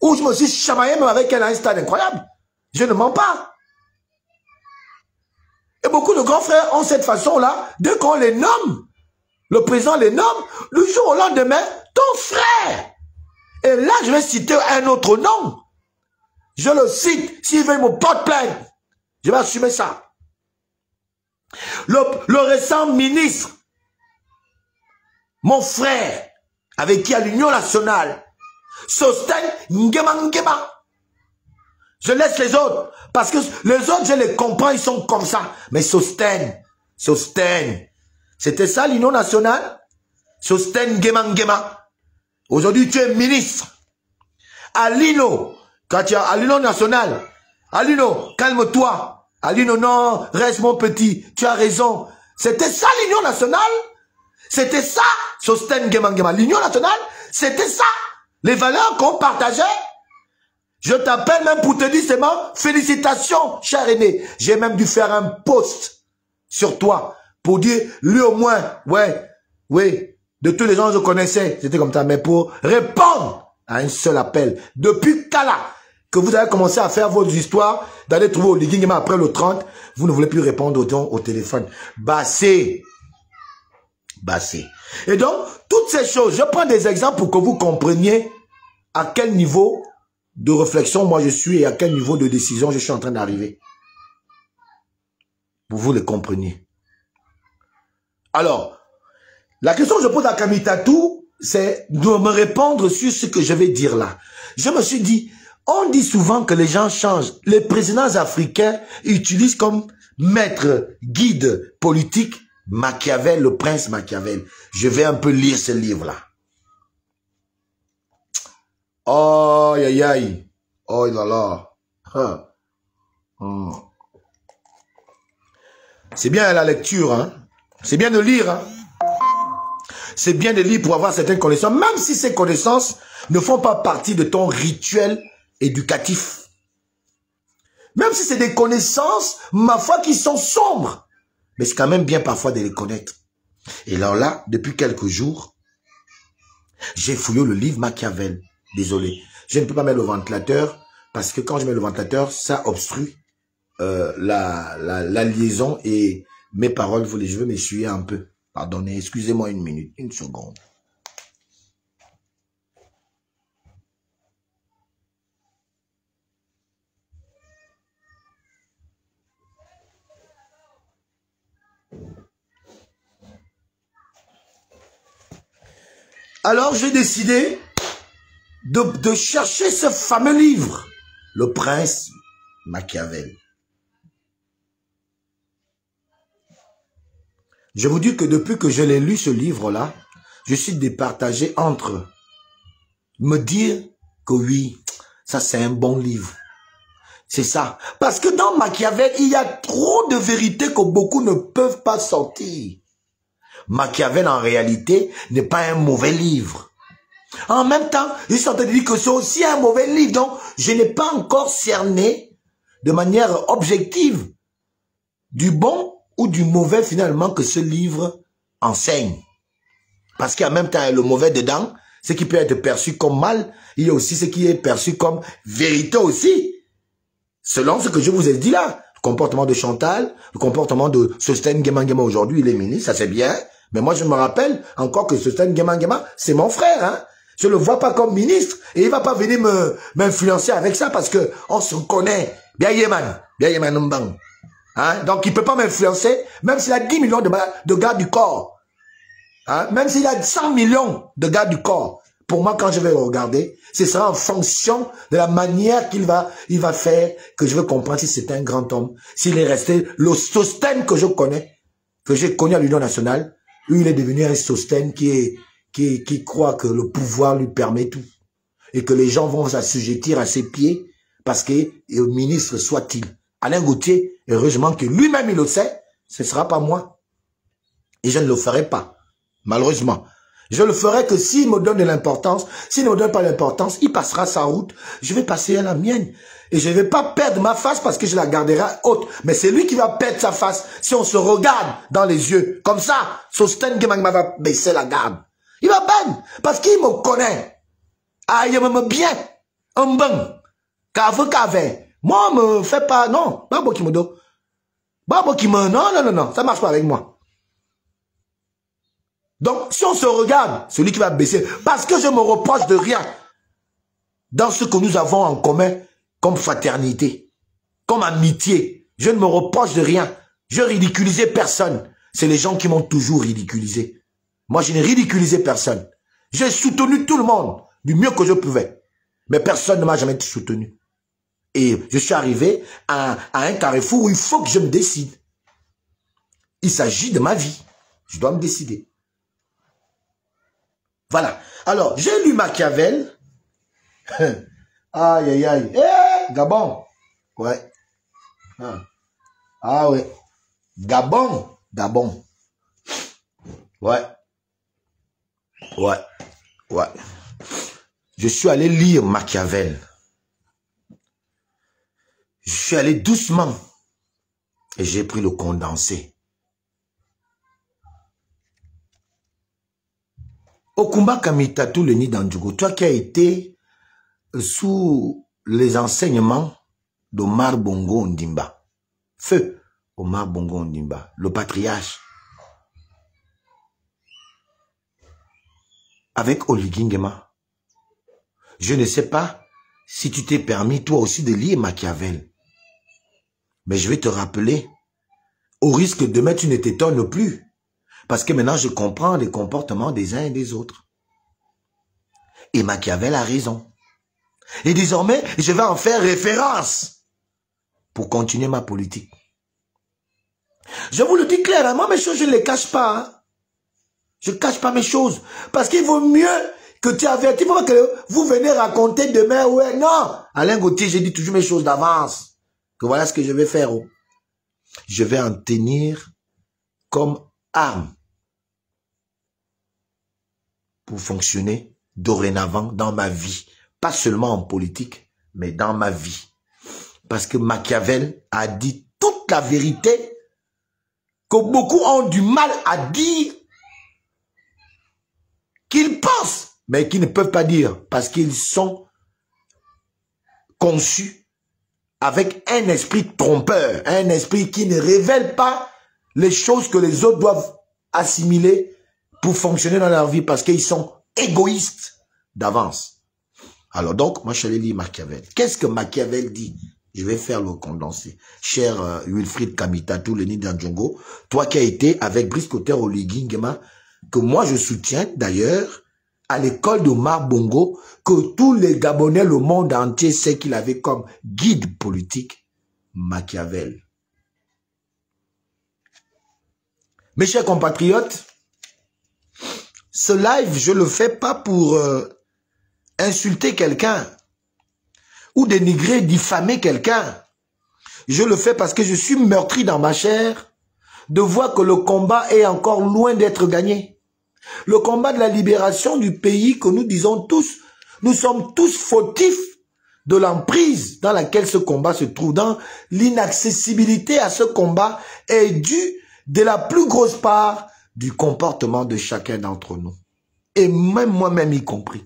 Où je me suis chamaillé même avec elle à un stade incroyable. Je ne mens pas. Et beaucoup de grands frères ont cette façon-là. Dès qu'on les nomme, le président les nomme, le jour au lendemain, ton frère. Et là, je vais citer un autre nom. Je le cite. S'il veut me porte plainte, je vais assumer ça. Le récent ministre, mon frère, avec qui à l'Union nationale, Sosten Ngema. Je laisse les autres, parce que les autres, je les comprends, ils sont comme ça. Mais Sosten, c'était ça l'Union nationale? Sosten Ngema. Aujourd'hui, tu es ministre. Alino, quand tu es à l'Union nationale, Alino, calme-toi. Alino, non, reste mon petit, tu as raison. C'était ça l'Union nationale? C'était ça, Sosten Ngema. L'Union nationale, c'était ça. Les valeurs qu'on partageait. Je t'appelle même pour te dire seulement, félicitations, cher aîné. J'ai même dû faire un post sur toi pour dire, lui au moins, oui, de tous les gens que je connaissais, c'était comme ça, mais pour répondre à un seul appel. Depuis Kala, que vous avez commencé à faire vos histoires, d'aller trouver Oligui Nguema après le 30, vous ne voulez plus répondre aux gens au téléphone. Bassé. Et donc, toutes ces choses, je prends des exemples pour que vous compreniez à quel niveau de réflexion moi je suis et à quel niveau de décision je suis en train d'arriver. Pour vous le compreniez. Alors, la question que je pose à Kamitatou, c'est de me répondre sur ce que je vais dire là. Je me suis dit, on dit souvent que les gens changent. Les présidents africains utilisent comme maître, guide politique Machiavel, le prince Machiavel. Je vais un peu lire ce livre-là. Oh, aïe, aïe. Oh là là. C'est bien la lecture, hein. C'est bien de lire, hein. C'est bien de lire pour avoir certaines connaissances, même si ces connaissances ne font pas partie de ton rituel éducatif. Même si c'est des connaissances, ma foi, qui sont sombres. Mais c'est quand même bien parfois de les connaître. Et alors là, depuis quelques jours, j'ai fouillé le livre Machiavel. Désolé, je ne peux pas mettre le ventilateur parce que quand je mets le ventilateur, ça obstrue la liaison et mes paroles, je veux m'essuyer un peu. Pardonnez, excusez-moi une minute, une seconde. Alors j'ai décidé de chercher ce fameux livre, Le Prince Machiavel. Je vous dis que depuis que je l'ai lu ce livre-là, je suis départagé entre me dire que oui, ça c'est un bon livre. C'est ça. Parce que dans Machiavel, il y a trop de vérités que beaucoup ne peuvent pas sortir. Machiavel, en réalité, n'est pas un mauvais livre. En même temps, je suis en train de dire que c'est aussi un mauvais livre. Donc, je n'ai pas encore cerné de manière objective du bon ou du mauvais finalement que ce livre enseigne. Parce qu'en même temps, il y a le mauvais dedans, ce qui peut être perçu comme mal, il y a aussi ce qui est perçu comme vérité aussi. Selon ce que je vous ai dit là, le comportement de Chantal, le comportement de Sosten Ngema aujourd'hui, il est ministre, ça c'est bien. Mais moi, je me rappelle encore que Sosten Ngema, c'est mon frère, hein. Je le vois pas comme ministre et il va pas venir m'influencer avec ça parce que on se connaît. Bien Yeman Mbang. Hein? Donc, il peut pas m'influencer, même s'il a 10 millions de gardes du corps. Hein? Même s'il a 100 millions de gardes du corps. Pour moi, quand je vais le regarder, ce sera en fonction de la manière il va faire que je vais comprendre si c'est un grand homme. S'il est resté le Sosten que je connais, que j'ai connu à l'Union nationale, lui, il est devenu un Sosten qui croit que le pouvoir lui permet tout. Et que les gens vont s'assujettir à ses pieds parce que le ministre soit-il. Alain Gauthier, heureusement que lui-même il le sait, ce ne sera pas moi. Et je ne le ferai pas, malheureusement. Je le ferai que s'il me donne de l'importance, s'il ne me donne pas l'importance, il passera sa route, je vais passer à la mienne. Et je ne vais pas perdre ma face parce que je la garderai haute. Mais c'est lui qui va perdre sa face si on se regarde dans les yeux. Comme ça, Sosten Ngema va baisser la garde. Il va peine parce qu'il me connaît. Ah, il m'aime bien. Un bon. Qu'avait. Moi, me fais pas, non. Babo qui me do. Babo qui me, non. Ça marche pas avec moi. Donc, si on se regarde, celui qui va baisser, parce que je me reproche de rien dans ce que nous avons en commun comme fraternité, comme amitié. Je ne me reproche de rien. Je ridiculisais personne. C'est les gens qui m'ont toujours ridiculisé. Moi, je n'ai ridiculisé personne. J'ai soutenu tout le monde du mieux que je pouvais. Mais personne ne m'a jamais soutenu. Et je suis arrivé à un carrefour où il faut que je me décide. Il s'agit de ma vie. Je dois me décider. Voilà. Alors, j'ai lu Machiavel. Aïe, aïe, aïe. Eh, Gabon. Ouais. Ah ouais. Gabon. Ouais. Je suis allé lire Machiavel. Je suis allé doucement. Et j'ai pris le condensé. Okumba Kamitatu le Nidandjugo, toi qui as été sous les enseignements d'Omar Bongo Ondimba, feu Omar Bongo Ondimba, le patriarche, avec Oligui Nguema. Je ne sais pas si tu t'es permis toi aussi de lire Machiavel, mais je vais te rappeler, au risque de mettre tu ne t'étonnes plus. Parce que maintenant, je comprends les comportements des uns et des autres. Et Machiavel a raison. Et désormais, je vais en faire référence pour continuer ma politique. Je vous le dis clairement, mes choses, je ne les cache pas. Hein. Je ne cache pas mes choses. Parce qu'il vaut mieux que tu avertis, il faut que vous venez raconter demain. Ouais, non. Alain Gauthier, j'ai dit toujours mes choses d'avance. Que voilà ce que je vais faire. Oh. Je vais en tenir comme arme pour fonctionner dorénavant dans ma vie. Pas seulement en politique, mais dans ma vie. Parce que Machiavel a dit toute la vérité que beaucoup ont du mal à dire, qu'ils pensent, mais qu'ils ne peuvent pas dire, parce qu'ils sont conçus avec un esprit trompeur, un esprit qui ne révèle pas les choses que les autres doivent assimiler pour fonctionner dans leur vie parce qu'ils sont égoïstes d'avance. Alors donc, moi je suis allé lire Machiavel. Qu'est-ce que Machiavel dit? Je vais faire le condensé. Cher Wilfried Kamitatu, le Nidandjongo, toi qui as été avec Brice Cotter Oligui Nguema, que moi je soutiens d'ailleurs, à l'école d'Omar Bongo, que tous les Gabonais, le monde entier sait qu'il avait comme guide politique Machiavel. Mes chers compatriotes, ce live, je le fais pas pour insulter quelqu'un ou dénigrer, diffamer quelqu'un. Je le fais parce que je suis meurtri dans ma chair de voir que le combat est encore loin d'être gagné. Le combat de la libération du pays que nous disons tous, nous sommes tous fautifs de l'emprise dans laquelle ce combat se trouve, dans l'inaccessibilité à ce combat est due de la plus grosse part du comportement de chacun d'entre nous. Et même moi-même y compris.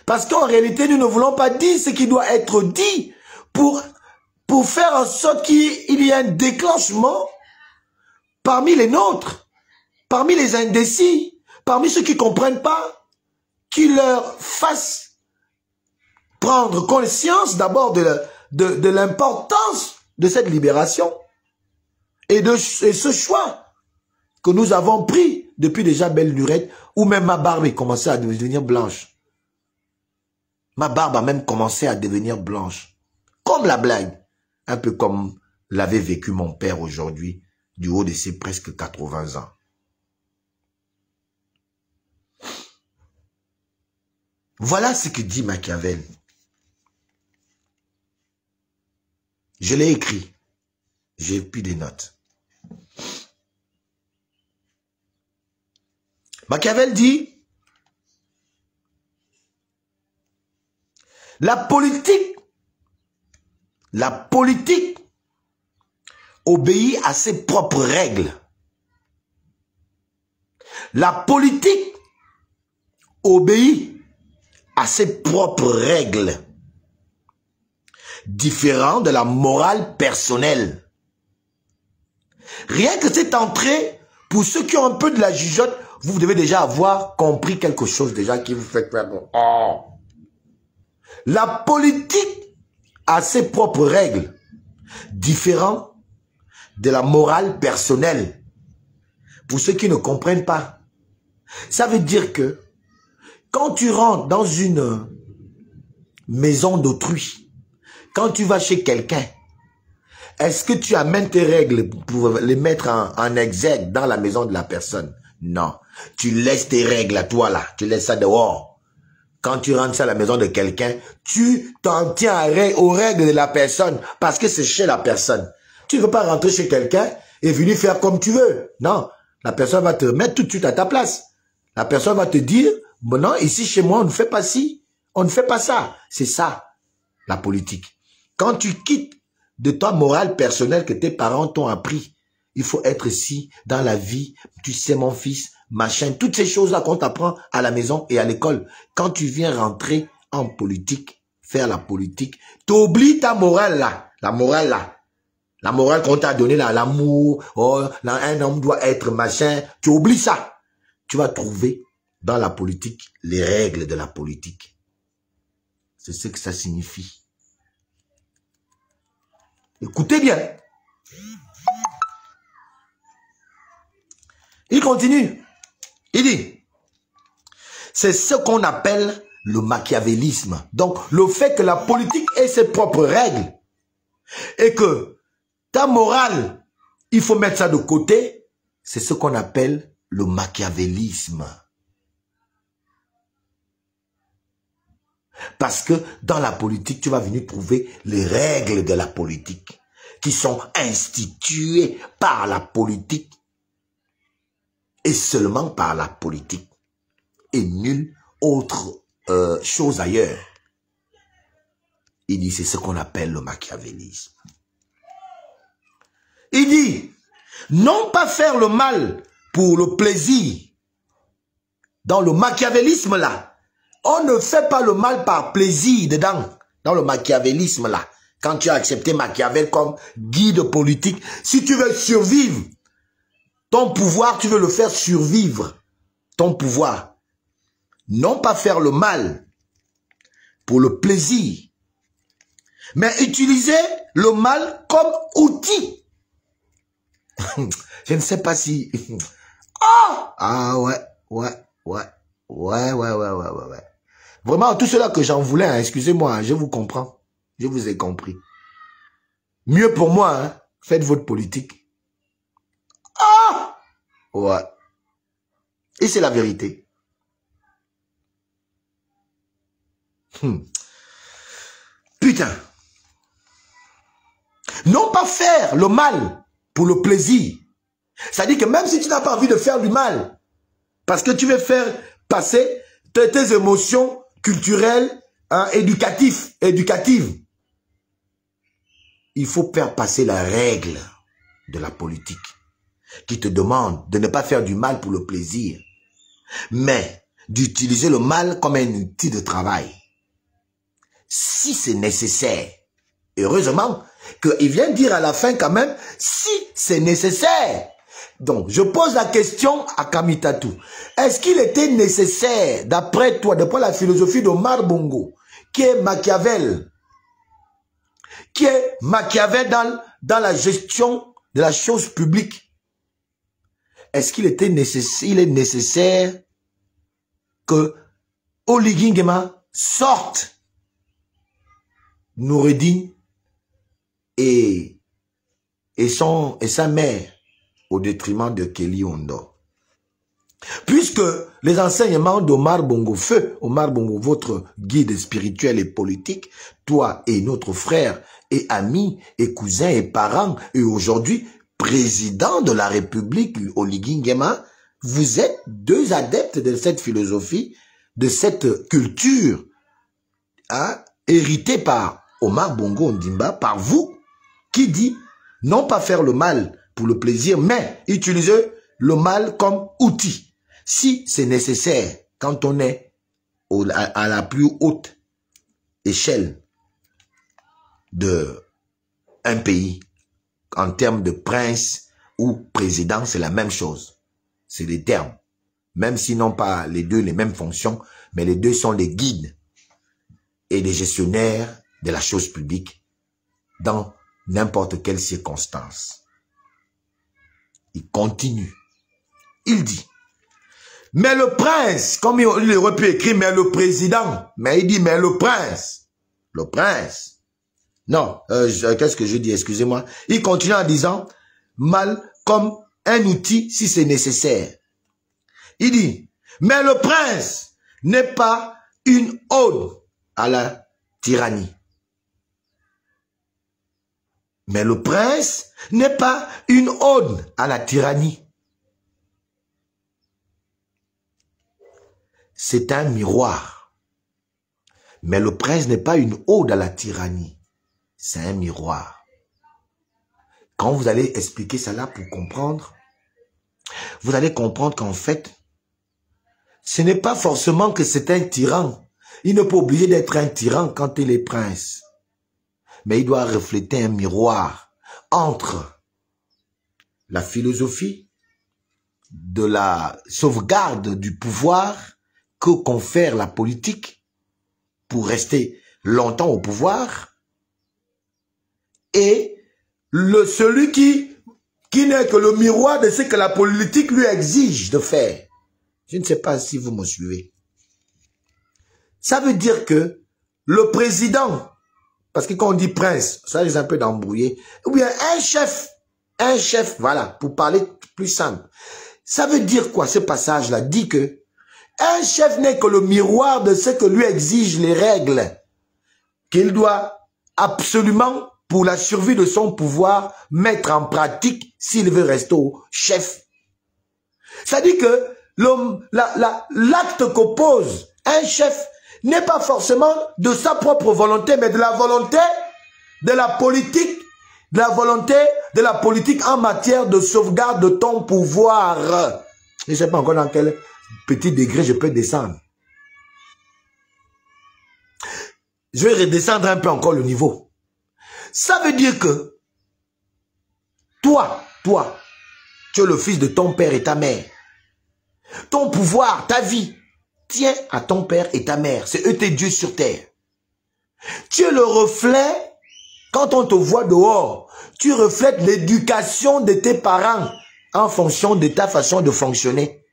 Parce qu'en réalité, nous ne voulons pas dire ce qui doit être dit pour faire en sorte qu'il y ait un déclenchement parmi les nôtres, parmi les indécis, parmi ceux qui ne comprennent pas, qui leur fasse prendre conscience d'abord de l'importance de cette libération et ce choix que nous avons pris depuis déjà belle lurette, où même ma barbe est commencée à devenir blanche. Ma barbe a même commencé à devenir blanche. Comme la blague. Un peu comme l'avait vécu mon père aujourd'hui, du haut de ses presque 80 ans. Voilà ce que dit Machiavel. Je l'ai écrit. J'ai pris des notes. Machiavel dit, la politique obéit à ses propres règles. La politique obéit à ses propres règles, différent de la morale personnelle. Rien que cette entrée, pour ceux qui ont un peu de la jugeote, vous devez déjà avoir compris quelque chose déjà qui vous fait perdre. Oh. La politique a ses propres règles, différentes de la morale personnelle. Pour ceux qui ne comprennent pas, ça veut dire que quand tu rentres dans une maison d'autrui, quand tu vas chez quelqu'un, est-ce que tu amènes tes règles pour les mettre en exergue dans la maison de la personne? Non. Tu laisses tes règles à toi là, tu laisses ça dehors. Quand tu rentres à la maison de quelqu'un, tu t'en tiens aux règles de la personne parce que c'est chez la personne. Tu ne veux pas rentrer chez quelqu'un et venir faire comme tu veux. Non, la personne va te mettre tout de suite à ta place. La personne va te dire, bon non, ici chez moi, on ne fait pas ci, on ne fait pas ça. C'est ça, la politique. Quand tu quittes de ta morale personnelle que tes parents t'ont appris, il faut être ici, dans la vie, tu sais mon fils, machin, toutes ces choses-là qu'on t'apprend à la maison et à l'école. Quand tu viens rentrer en politique, faire la politique, tu oublies ta morale là, la morale là. La morale qu'on t'a donnée là, l'amour, oh, là, un homme doit être machin, tu oublies ça. Tu vas trouver dans la politique les règles de la politique. C'est ce que ça signifie. Écoutez bien. Il continue. Il dit, c'est ce qu'on appelle le machiavélisme. Donc, le fait que la politique ait ses propres règles et que ta morale, il faut mettre ça de côté, c'est ce qu'on appelle le machiavélisme. Parce que dans la politique, tu vas venir trouver les règles de la politique qui sont instituées par la politique et seulement par la politique et nulle autre chose ailleurs. Il dit, c'est ce qu'on appelle le machiavélisme. Il dit, non pas faire le mal pour le plaisir. Dans le machiavélisme là, on ne fait pas le mal par plaisir dedans. Dans le machiavélisme là, quand tu as accepté Machiavel comme guide politique, si tu veux survivre, ton pouvoir, tu veux le faire survivre. Ton pouvoir. Non pas faire le mal pour le plaisir, mais utiliser le mal comme outil. Je ne sais pas si... Ah ouais. Vraiment, tout cela que j'en voulais, hein, excusez-moi, hein, je vous comprends. Je vous ai compris. Mieux pour moi, hein, faites votre politique. Ouais. Et c'est la vérité. Putain. Non pas faire le mal pour le plaisir. C'est-à-dire que même si tu n'as pas envie de faire du mal, parce que tu veux faire passer tes émotions culturelles, hein, éducatives, il faut faire passer la règle de la politique qui te demande de ne pas faire du mal pour le plaisir, mais d'utiliser le mal comme un outil de travail. Si c'est nécessaire, Heureusement qu'il vient dire à la fin quand même, si c'est nécessaire. Donc, je pose la question à Kamitatu. Est-ce qu'il était nécessaire, d'après toi, d'après la philosophie d'Omar Bongo, qui est Machiavel dans la gestion de la chose publique, est-ce qu'il était nécessaire, il est nécessaire que Oligui Nguema sorte Noureddine et sa mère au détriment de Kelly Ondo? Puisque les enseignements d'Omar Bongo, feu Omar Bongo, votre guide spirituel et politique, toi et notre frère et ami et cousin et parent, et aujourd'hui président de la République, Oligui Nguema, vous êtes deux adeptes de cette philosophie, de cette culture, hein, héritée par Omar Bongo Ondimba, par vous, qui dit non pas faire le mal pour le plaisir, mais utiliser le mal comme outil. Si c'est nécessaire, quand on est à la plus haute échelle de un pays, en termes de prince ou président, c'est la même chose. C'est les termes. Même s'ils n'ont pas les deux les mêmes fonctions, mais les deux sont les guides et les gestionnaires de la chose publique dans n'importe quelle circonstance. Il continue. Il dit, mais le prince, comme il aurait pu écrire, mais le président, mais il dit, mais le prince, non, qu'est-ce que je dis, excusez-moi, il continue en disant, mal comme un outil si c'est nécessaire. Il dit, mais le prince n'est pas une ode à la tyrannie. Mais le prince n'est pas une ode à la tyrannie. C'est un miroir. Mais le prince n'est pas une ode à la tyrannie. C'est un miroir. Quand vous allez expliquer ça là pour comprendre, vous allez comprendre qu'en fait, ce n'est pas forcément que c'est un tyran. Il n'est pas obligé d'être un tyran quand il est prince. Mais il doit refléter un miroir entre la philosophie de la sauvegarde du pouvoir que confère la politique pour rester longtemps au pouvoir et celui qui n'est que le miroir de ce que la politique lui exige de faire. Je ne sais pas si vous me suivez. Ça veut dire que le président, parce que quand on dit prince, ça risque un peu d'embrouiller, ou bien un chef, voilà, pour parler plus simple. Ça veut dire quoi, ce passage-là? Dit que un chef n'est que le miroir de ce que lui exigent les règles, qu'il doit absolument, pour la survie de son pouvoir, mettre en pratique s'il veut rester au chef. Ça dit que l'acte qu'oppose un chef n'est pas forcément de sa propre volonté, mais de la volonté de la politique, de la volonté de la politique en matière de sauvegarde de ton pouvoir. Je ne sais pas encore dans quel petit degré je peux descendre. Je vais redescendre un peu encore le niveau. Ça veut dire que toi, tu es le fils de ton père et ta mère. Ton pouvoir, ta vie, tient à ton père et ta mère. C'est eux tes dieux sur terre. Tu es le reflet, quand on te voit dehors, tu reflètes l'éducation de tes parents en fonction de ta façon de fonctionner.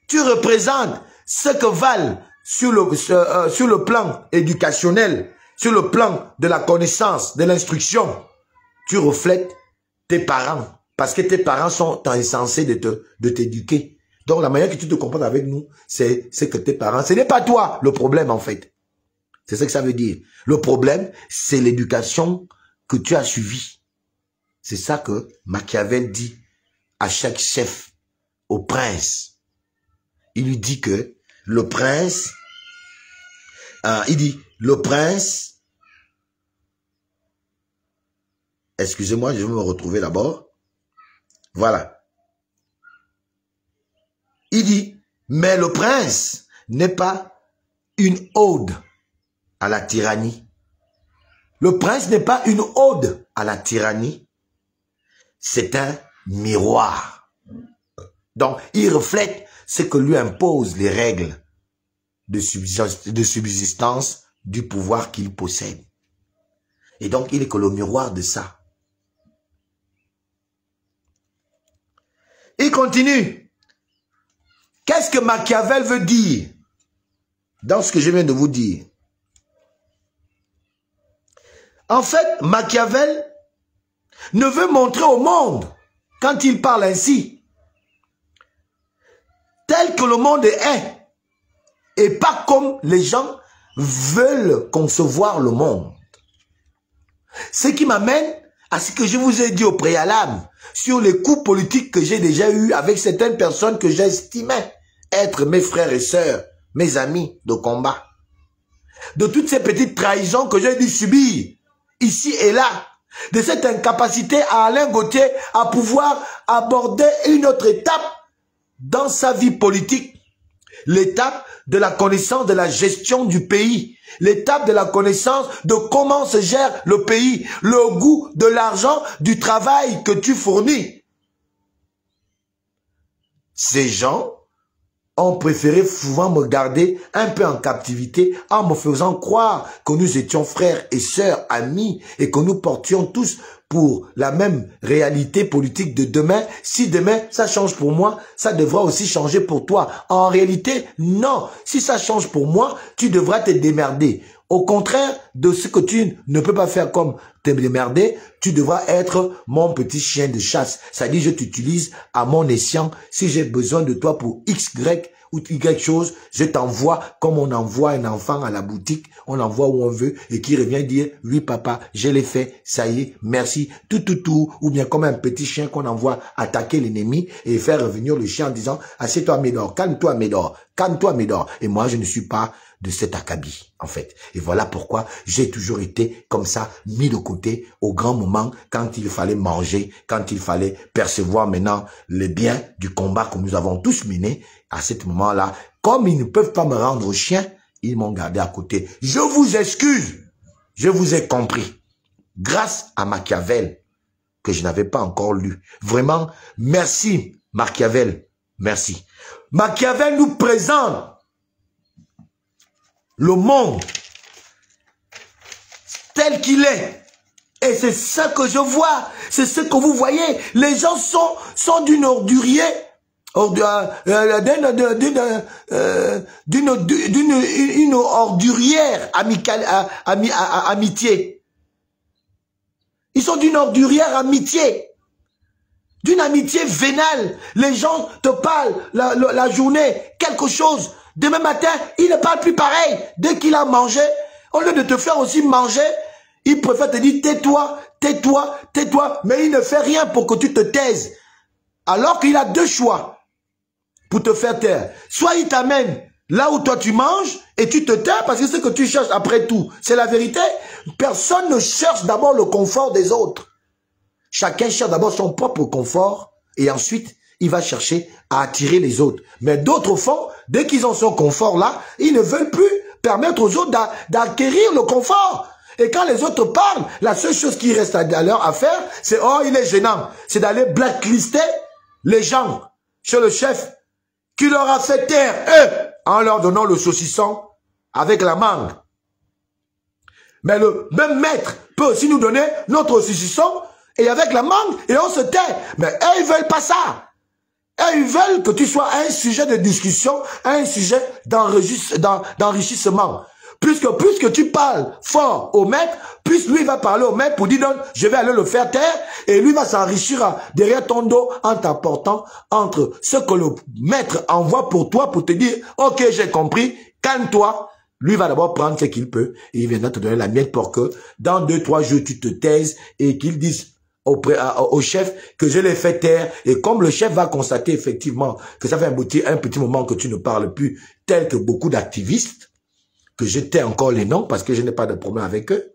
Tu représentes ce que valent sur le plan éducationnel, sur le plan de la connaissance, de l'instruction. Tu reflètes tes parents parce que tes parents sont censés de t'éduquer. Donc la manière que tu te comportes avec nous, c'est que tes parents, ce n'est pas toi le problème en fait. C'est ce que ça veut dire. Le problème, c'est l'éducation que tu as suivie. C'est ça que Machiavel dit à chaque chef, au prince. Il lui dit que le prince, excusez-moi, je vais me retrouver d'abord. Voilà. Il dit, mais le prince n'est pas une ode à la tyrannie. Le prince n'est pas une ode à la tyrannie, c'est un miroir. Donc, il reflète ce que lui imposent les règles de subsistance du pouvoir qu'il possède. Et donc, il est que le miroir de ça. Il continue. Qu'est-ce que Machiavel veut dire dans ce que je viens de vous dire? En fait, Machiavel ne veut montrer au monde, quand il parle ainsi, tel que le monde est, et pas comme les gens veulent concevoir le monde. Ce qui m'amène à ce que je vous ai dit au préalable sur les coups politiques que j'ai déjà eus avec certaines personnes que j'estimais être mes frères et sœurs, mes amis de combat. De toutes ces petites trahisons que j'ai dû subir ici et là, de cette incapacité à Alain Gauthier à pouvoir aborder une autre étape dans sa vie politique. L'étape de la connaissance de la gestion du pays, l'étape de la connaissance de comment se gère le pays, le goût de l'argent, du travail que tu fournis. Ces gens ont préféré souvent me garder un peu en captivité en me faisant croire que nous étions frères et sœurs, amis, et que nous portions tous pour la même réalité politique de demain. Si demain, ça change pour moi, ça devra aussi changer pour toi. En réalité, non. Si ça change pour moi, tu devras te démerder. Au contraire de ce que tu ne peux pas faire comme te démerder, tu devras être mon petit chien de chasse. C'est-à-dire, je t'utilise à mon escient. Si j'ai besoin de toi pour X, Y ou Y chose, je t'envoie comme on envoie un enfant à la boutique, on envoie où on veut et qui revient dire, oui papa, je l'ai fait, ça y est, merci, tout, ou bien comme un petit chien qu'on envoie attaquer l'ennemi et faire revenir le chien en disant, assieds-toi Médor, calme-toi Médor, calme-toi Médor. Et moi, je ne suis pas de cet acabit, en fait. Et voilà pourquoi j'ai toujours été comme ça, mis de côté au grand moment, quand il fallait manger, quand il fallait percevoir maintenant les biens du combat que nous avons tous mené. À ce moment-là, comme ils ne peuvent pas me rendre chien, ils m'ont gardé à côté. Je vous excuse, je vous ai compris. Grâce à Machiavel, que je n'avais pas encore lu. Vraiment, merci Machiavel, merci. Machiavel nous présente le monde tel qu'il est. Et c'est ça que je vois. C'est ce que vous voyez. Les gens sont d'une ordurier, d'une ordurière amitié. Ils sont d'une ordurière amitié. D'une amitié vénale. Les gens te parlent la journée, quelque chose. Demain matin, il ne parle plus pareil. Dès qu'il a mangé, au lieu de te faire aussi manger, il préfère te dire tais-toi, tais-toi, tais-toi, mais il ne fait rien pour que tu te taises. Alors qu'il a deux choix pour te faire taire. Soit il t'amène là où toi tu manges et tu te tais parce que c'est ce que tu cherches après tout. C'est la vérité. Personne ne cherche d'abord le confort des autres. Chacun cherche d'abord son propre confort et ensuite il va chercher à attirer les autres. Mais d'autres font, dès qu'ils ont ce confort-là, ils ne veulent plus permettre aux autres d'acquérir le confort. Et quand les autres parlent, la seule chose qui reste à leur à faire, c'est « Oh, il est gênant ». C'est d'aller blacklister les gens chez le chef qui leur a fait taire, eux, en leur donnant le saucisson avec la mangue. Mais le même maître peut aussi nous donner notre saucisson et avec la mangue et on se tait. Mais eux, ils veulent pas ça. Et ils veulent que tu sois un sujet de discussion, un sujet d'enrichissement. Puisque tu parles fort au maître, plus lui va parler au maître pour dire non, je vais aller le faire taire, et lui va s'enrichir derrière ton dos en t'apportant entre ce que le maître envoie pour toi pour te dire, ok, j'ai compris, calme-toi. Lui va d'abord prendre ce qu'il peut, et il viendra te donner la miette pour que dans 2-3 jours, tu te taises et qu'il dise au chef que je l'ai fait taire, et comme le chef va constater effectivement que ça fait un petit moment que tu ne parles plus, tel que beaucoup d'activistes, que je tais encore les noms parce que je n'ai pas de problème avec eux,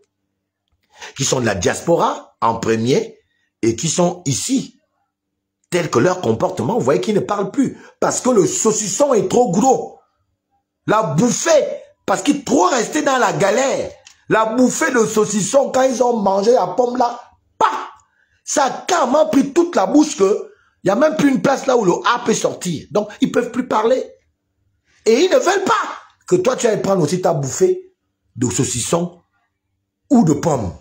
qui sont de la diaspora en premier et qui sont ici, tels que leur comportement, vous voyez qu'ils ne parlent plus parce que le saucisson est trop gros, la bouffée, parce qu'il est trop resté dans la galère, La bouffée de saucisson, quand ils ont mangé la pomme là, paf, ça a carrément pris toute la bouche que il n'y a même plus une place là où le A peut sortir. Donc, ils ne peuvent plus parler. Et ils ne veulent pas que toi, tu ailles prendre aussi ta bouffée de saucisson ou de pomme.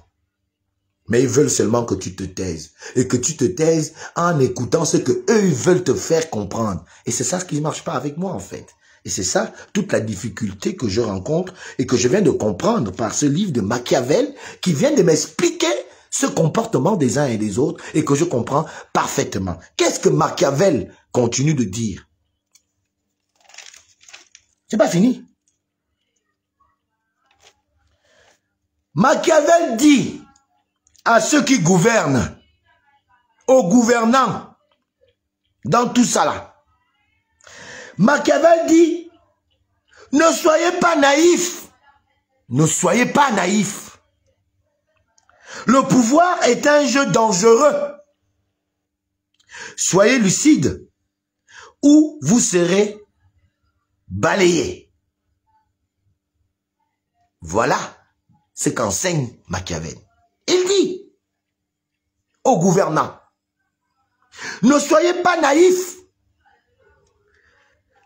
Mais ils veulent seulement que tu te taises. Et que tu te taises en écoutant ce que eux ils veulent te faire comprendre. Et c'est ça ce qui ne marche pas avec moi, en fait. Et c'est ça, toute la difficulté que je rencontre et que je viens de comprendre par ce livre de Machiavel qui vient de m'expliquer ce comportement des uns et des autres et que je comprends parfaitement. Qu'est-ce que Machiavel continue de dire? C'est pas fini. Machiavel dit à ceux qui gouvernent, aux gouvernants, dans tout ça là. Machiavel dit, ne soyez pas naïfs. Ne soyez pas naïfs. Le pouvoir est un jeu dangereux. Soyez lucides ou vous serez balayés. Voilà ce qu'enseigne Machiavel. Il dit aux gouvernants, ne soyez pas naïfs,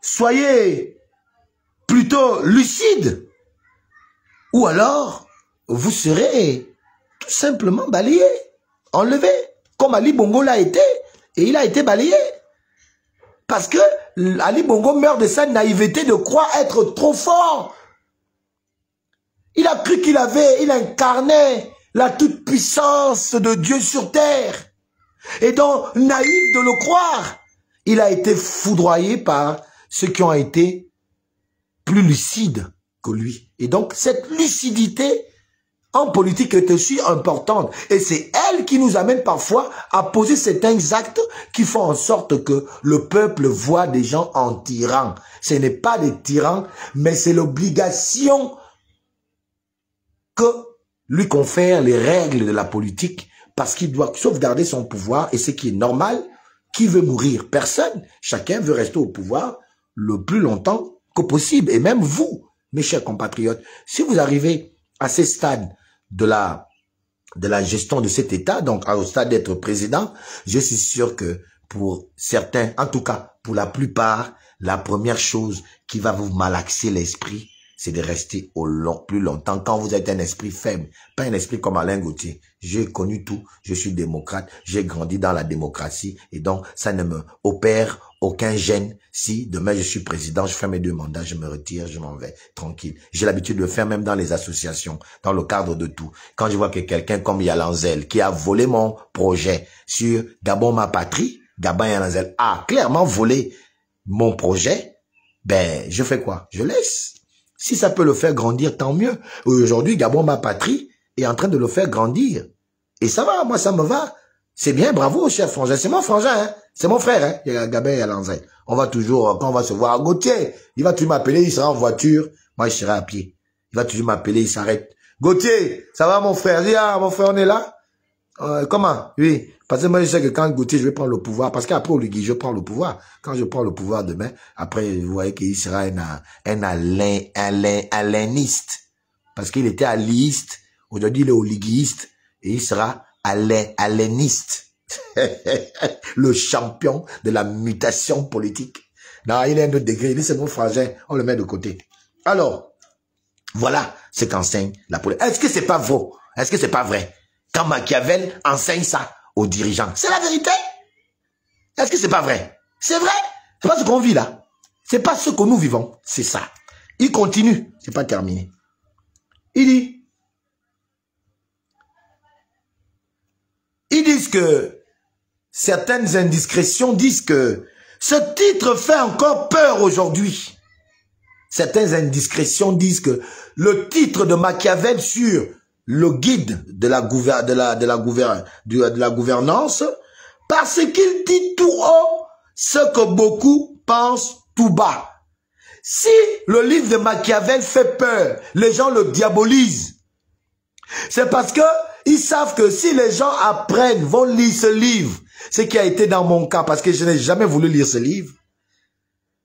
soyez plutôt lucides, ou alors vous serez tout simplement balayés, enlevés, comme Ali Bongo l'a été, et il a été balayé. Parce que Ali Bongo meurt de sa naïveté de croire être trop fort. Il a cru qu'il incarnait la toute-puissance de Dieu sur terre. Et donc, naïf de le croire, il a été foudroyé par ceux qui ont été plus lucides que lui. Et donc, cette lucidité en politique est aussi importante. Et c'est elle qui nous amène parfois à poser certains actes qui font en sorte que le peuple voit des gens en tyrans. Ce n'est pas des tyrans, mais c'est l'obligation que lui confèrent les règles de la politique parce qu'il doit sauvegarder son pouvoir et ce qui est normal. Qui veut mourir? Personne. Chacun veut rester au pouvoir le plus longtemps que possible. Et même vous, mes chers compatriotes, si vous arrivez à ces stades de la gestion de cet État, donc au stade d'être président, je suis sûr que pour certains, en tout cas pour la plupart, la première chose qui va vous malaxer l'esprit, c'est de rester plus longtemps quand vous êtes un esprit faible, pas un esprit comme Alain Gauthier. J'ai connu tout, je suis démocrate, j'ai grandi dans la démocratie et donc ça ne me opère aucun gêne. Si demain je suis président, je fais mes 2 mandats, je me retire, je m'en vais tranquille. J'ai l'habitude de le faire même dans les associations, dans le cadre de tout. Quand je vois que quelqu'un comme Yalanzel qui a volé mon projet sur Gabon ma patrie, Gabon Yalanzel a clairement volé mon projet, ben je fais quoi? Je laisse. Si ça peut le faire grandir, tant mieux. Aujourd'hui, Gabon ma patrie est en train de le faire grandir. Et ça va, moi ça me va. C'est bien, bravo, cher frangin. C'est mon frangin, hein. C'est mon frère, hein. Il y a Gabin et Alanzay. On va toujours, quand on va se voir, Gauthier, il va toujours m'appeler, il sera en voiture. Moi, je serai à pied. Il va toujours m'appeler, il s'arrête. Gauthier, ça va mon frère? Il dit, ah, mon frère, on est là? Comment? Oui. Parce que moi, je sais que quand Gauthier, je vais prendre le pouvoir, parce qu'après, Oligui, je prends le pouvoir. Quand je prends le pouvoir demain, après, vous voyez qu'il sera un alainiste. Parce qu'il était aliste. Aujourd'hui, il est oliguiste. Et il sera alainiste. Le champion de la mutation politique. Non, il est un autre degré. Il dit, c'est mon frangin. On le met de côté. Alors, voilà ce qu'enseigne la politique. Est-ce que c'est pas vrai? Est-ce que c'est pas vrai? Quand Machiavel enseigne ça aux dirigeants. C'est la vérité. Est-ce que c'est pas vrai? C'est vrai. C'est pas ce qu'on vit là. C'est pas ce que nous vivons. C'est ça. Il continue. C'est pas terminé. Il dit, ils disent que certaines indiscrétions disent que ce titre fait encore peur aujourd'hui. Certaines indiscrétions disent que le titre de Machiavel sur le guide de la gouvernance, parce qu'il dit tout haut ce que beaucoup pensent tout bas. Si le livre de Machiavel fait peur, les gens le diabolisent. C'est parce que ils savent que si les gens apprennent, vont lire ce livre, ce qui a été dans mon cas, parce que je n'ai jamais voulu lire ce livre,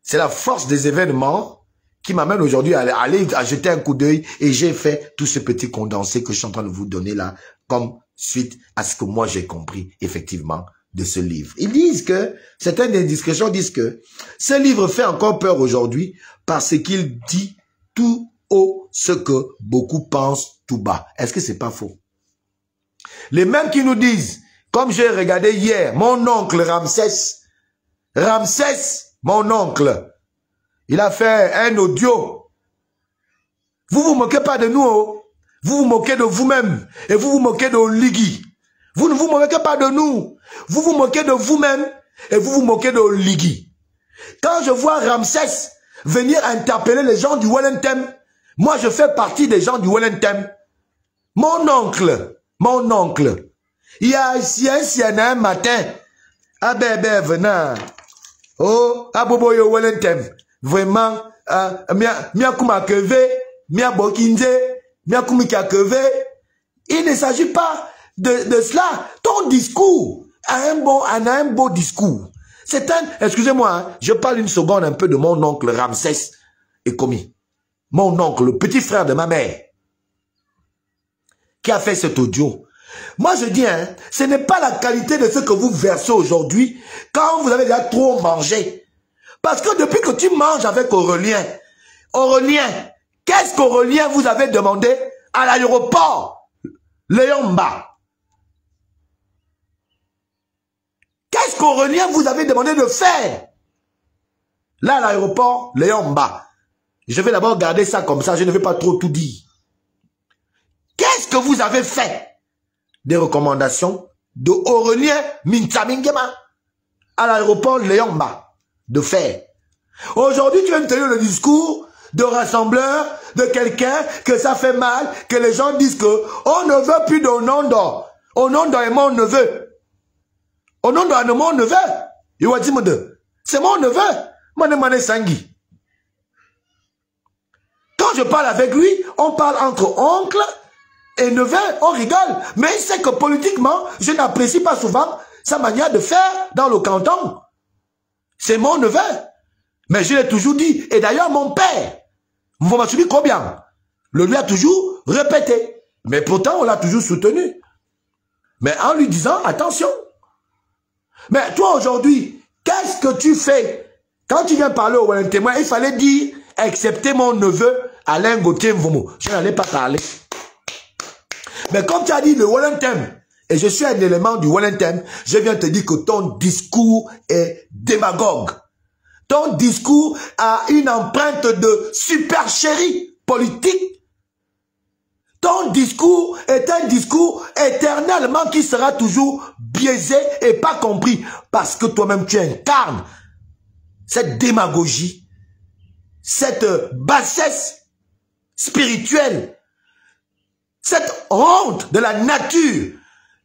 c'est la force des événements qui m'amène aujourd'hui à aller à jeter un coup d'œil et j'ai fait tout ce petit condensé que je suis en train de vous donner là comme suite à ce que moi j'ai compris effectivement de ce livre. Ils disent que, certaines indiscrétions disent que ce livre fait encore peur aujourd'hui parce qu'il dit tout haut ce que beaucoup pensent tout bas. Est-ce que c'est pas faux? Les mêmes qui nous disent, comme j'ai regardé hier, mon oncle Ramsès, mon oncle, il a fait un audio. Vous vous moquez pas de nous, oh. Vous vous moquez de vous-même et vous vous moquez de Oligui. Vous ne vous moquez pas de nous. Vous vous moquez de vous-même et vous vous moquez de Oligui. Quand je vois Ramsès venir interpeller les gens du Wellington, moi je fais partie des gens du Wellington. Mon oncle, il y a un matin, ah bébé venant, oh, ah bobo yo Wellington, vraiment, mia kuma keve, mia bokinze, mia kumika keve. Il ne s'agit pas de cela. Ton discours a un beau discours. C'est un, excusez-moi, hein, je parle une seconde un peu de mon oncle Ramsès Ekomi. Mon oncle, le petit frère de ma mère, qui a fait cet audio. Moi je dis, hein, ce n'est pas la qualité de ce que vous versez aujourd'hui quand vous avez déjà trop mangé. Parce que depuis que tu manges avec Aurélien, qu'est-ce qu'Aurélien vous avait demandé à l'aéroport Léomba? Qu'est-ce qu'Aurélien vous avait demandé de faire? Là, à l'aéroport, Léomba. Je vais d'abord garder ça comme ça, je ne vais pas trop tout dire. Qu'est-ce que vous avez fait? Des recommandations de Aurélien Mintamingema à l'aéroport Léomba de faire. Aujourd'hui, tu viens de tenir le discours de rassembleur de quelqu'un que ça fait mal, que les gens disent que on ne veut plus d'Onondo. Onondo est mon neveu. Onondo est mon neveu. C'est mon neveu. Mané Sangui. Quand je parle avec lui, on parle entre oncle et neveu, on rigole. Mais il sait que politiquement, je n'apprécie pas souvent sa manière de faire dans le canton. C'est mon neveu. Mais je l'ai toujours dit. Et d'ailleurs, mon père, Mvomatsubi Kobian, le lui a toujours répété. Mais pourtant, on l'a toujours soutenu. Mais en lui disant, attention. Mais toi, aujourd'hui, qu'est-ce que tu fais? Quand tu viens parler au Wellington, il fallait dire, excepté mon neveu, Alain Gauthier Mvomo. Je n'allais pas parler. Mais comme tu as dit le Wellington, et je suis un élément du Wellington, je viens te dire que ton discours est démagogue. Ton discours a une empreinte de supercherie politique. Ton discours est un discours éternellement qui sera toujours biaisé et pas compris. Parce que toi-même tu incarnes cette démagogie, cette bassesse spirituelle, cette honte de la nature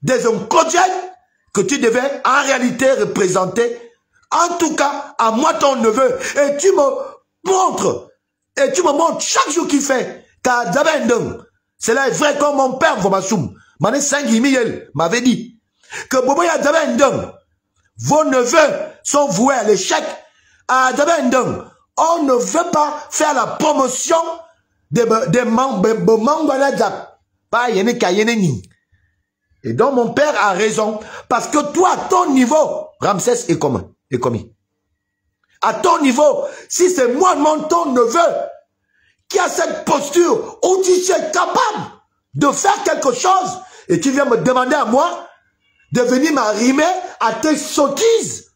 des hommes quotidiens que tu devais en réalité représenter. En tout cas, à moi ton neveu. Et tu me montres chaque jour qu'il fait. Cela est vrai comme mon père Vomassoum, Mané Sangui Miguel m'avait dit que Boboya Dabendong, vos neveux sont voués à l'échec. À Dabendong, on ne veut pas faire la promotion des Mangwaladap. Et donc mon père a raison. Parce que toi, à ton niveau, Ramsès est commis. À ton niveau, si c'est moi, ton neveu, qui a cette posture où tu es capable de faire quelque chose, et tu viens me demander à moi de venir m'arrimer à tes sottises,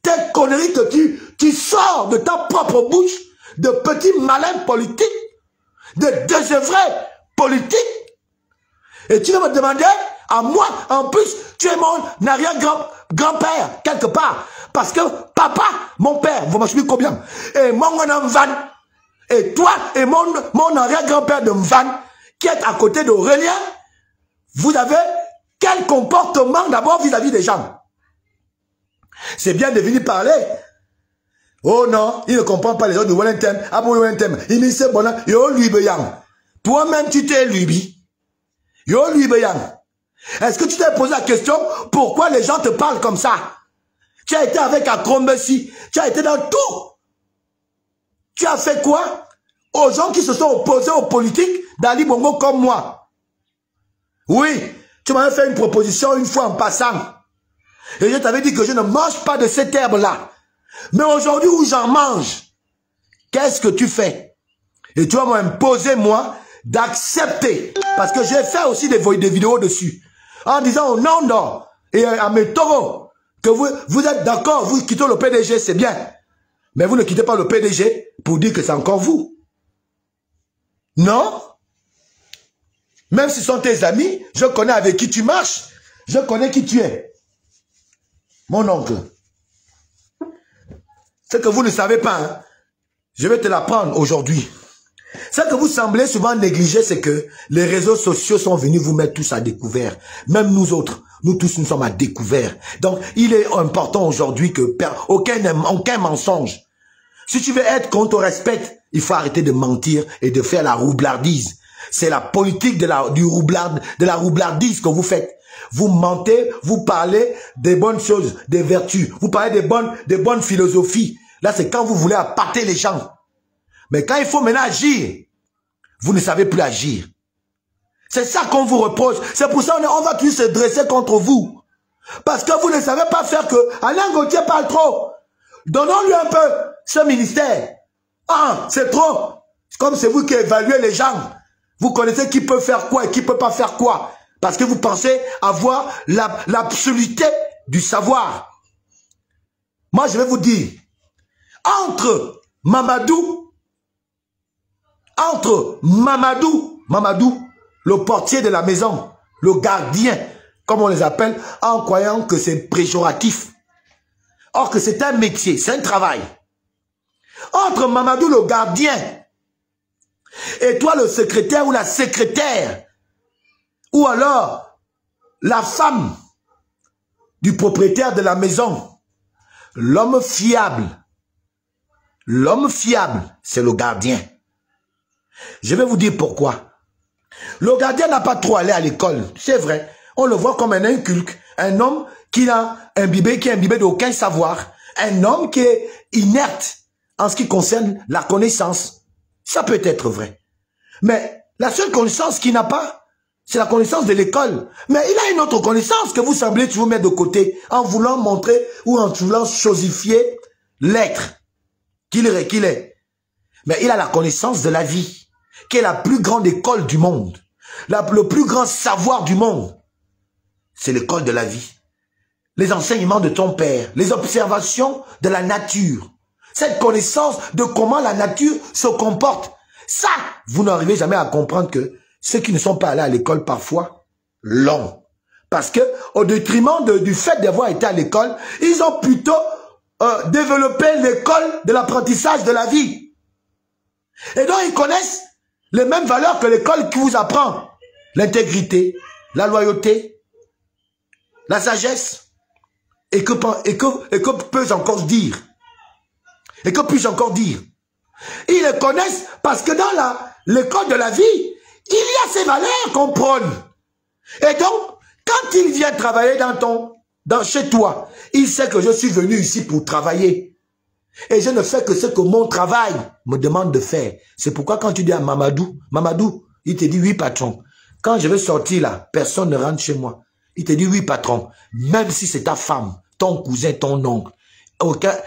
tes conneries que tu sors de ta propre bouche, de petits malins politiques, de désœuvrés politiques, et tu vas me demander à moi, en plus, tu es mon arrière-grand-père, quelque part. Parce que papa, mon père, vous m'assumez combien? Et mon Mvan, et toi et mon arrière-grand-père de Mvan, qui est à côté d'Aurélien, vous avez quel comportement d'abord vis-à-vis des gens? C'est bien de venir parler. Oh non, il ne comprend pas les gens de Wellington. Ah bon, Wellington, il me dit bon, yo lui beyang. Toi-même, tu t'es lui. Yo lui beyang. Est-ce que tu t'es posé la question pourquoi les gens te parlent comme ça? Tu as été avec Akromessi, tu as été dans tout. Tu as fait quoi aux gens qui se sont opposés aux politiques d'Ali Bongo comme moi? Oui, tu m'avais fait une proposition une fois en passant. Et je t'avais dit que je ne mange pas de cette herbe-là. Mais aujourd'hui où j'en mange, qu'est-ce que tu fais? Et tu vas m'imposer, moi, d'accepter. Parce que j'ai fait aussi des vidéos dessus. En disant au nom et à mes taureaux que vous êtes d'accord, vous quittez le PDG, c'est bien. Mais vous ne quittez pas le PDG pour dire que c'est encore vous. Non? Même si ce sont tes amis, je connais avec qui tu marches, je connais qui tu es. Mon oncle. Ce que vous ne savez pas, hein, je vais te l'apprendre aujourd'hui. Ce que vous semblez souvent négliger, c'est que les réseaux sociaux sont venus vous mettre tous à découvert. Même nous autres, nous tous, nous sommes à découvert. Donc, il est important aujourd'hui que aucun mensonge. Si tu veux être qu'on te respecte, il faut arrêter de mentir et de faire la roublardise. C'est la politique de la roublardise que vous faites. Vous mentez, vous parlez des bonnes choses, des vertus. Vous parlez des bonnes philosophies. Là, c'est quand vous voulez appâter les gens. Mais quand il faut maintenant agir, vous ne savez plus agir. C'est ça qu'on vous reproche. C'est pour ça qu'on va tous se dresser contre vous. Parce que vous ne savez pas faire que Alain Gauthier parle trop. Donnons-lui un peu ce ministère. Ah, c'est trop. C'est comme c'est vous qui évaluez les gens. Vous connaissez qui peut faire quoi et qui peut pas faire quoi. Parce que vous pensez avoir l'absoluté du savoir. Moi, je vais vous dire, entre Mamadou, le portier de la maison, le gardien, comme on les appelle, en croyant que c'est péjoratif. Or que c'est un métier, c'est un travail. Entre Mamadou, le gardien, et toi, le secrétaire ou la secrétaire, ou alors la femme du propriétaire de la maison, l'homme fiable, c'est le gardien. Je vais vous dire pourquoi. Le gardien n'a pas trop allé à l'école, c'est vrai. On le voit comme un inculque, un homme qui a imbibé d'aucun savoir, un homme qui est inerte en ce qui concerne la connaissance. Ça peut être vrai. Mais la seule connaissance qu'il n'a pas, c'est la connaissance de l'école. Mais il a une autre connaissance que vous semblez vous mettre de côté en voulant montrer ou en voulant chosifier l'être qu'il est. Mais il a la connaissance de la vie, qui est la plus grande école du monde. Le plus grand savoir du monde, c'est l'école de la vie. Les enseignements de ton père, les observations de la nature. Cette connaissance de comment la nature se comporte. Ça, vous n'arrivez jamais à comprendre que ceux qui ne sont pas allés à l'école parfois l'ont. Parce que, au détriment du fait d'avoir été à l'école, ils ont plutôt développé l'école de l'apprentissage de la vie. Et donc, ils connaissent les mêmes valeurs que l'école qui vous apprend. L'intégrité, la loyauté, la sagesse. Et que peux-je encore dire? Et que puis-je encore dire? Ils les connaissent parce que dans l'école de la vie, il y a ces valeurs qu'on prône. Et donc, quand il vient travailler chez toi, il sait que je suis venu ici pour travailler. Et je ne fais que ce que mon travail me demande de faire. C'est pourquoi quand tu dis à Mamadou, il te dit oui patron. Quand je vais sortir là, personne ne rentre chez moi. Il te dit oui patron. Même si c'est ta femme, ton cousin, ton oncle.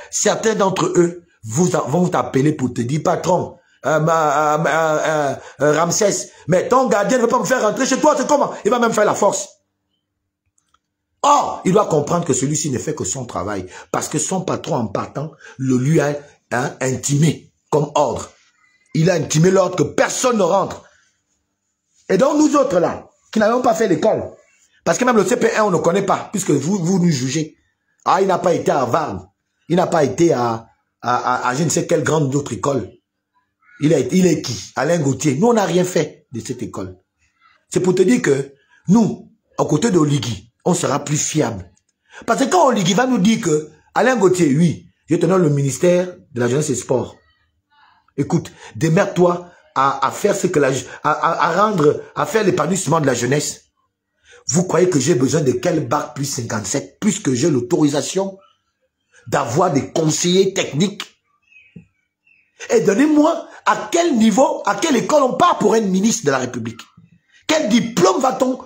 Certains d'entre eux vont t'appeler pour te dire patron, Ramsès, mais ton gardien ne veut pas me faire rentrer chez toi, c'est comment? Il va même faire la force. Or, il doit comprendre que celui-ci ne fait que son travail, parce que son patron en partant le lui a intimé comme ordre. Il a intimé l'ordre que personne ne rentre. Et donc nous autres là, qui n'avons pas fait l'école, parce que même le CP1 on ne connaît pas, puisque vous nous jugez. Ah, il n'a pas été à Harvard, il n'a pas été à je ne sais quelle grande autre école. Il est qui? Alain Gauthier. Nous, on n'a rien fait de cette école. C'est pour te dire que nous, à côté d'Oligui, on sera plus fiable. Parce que quand Oligui va nous dire que Alain Gauthier, oui, je te donne le ministère de la jeunesse et sport. Écoute, démerde-toi à faire ce que à faire l'épanouissement de la jeunesse. Vous croyez que j'ai besoin de quel bac plus 57, plus que j'ai l'autorisation d'avoir des conseillers techniques? Et donnez-moi à quel niveau, à quelle école on part pour être ministre de la République. Quel diplôme va-t-on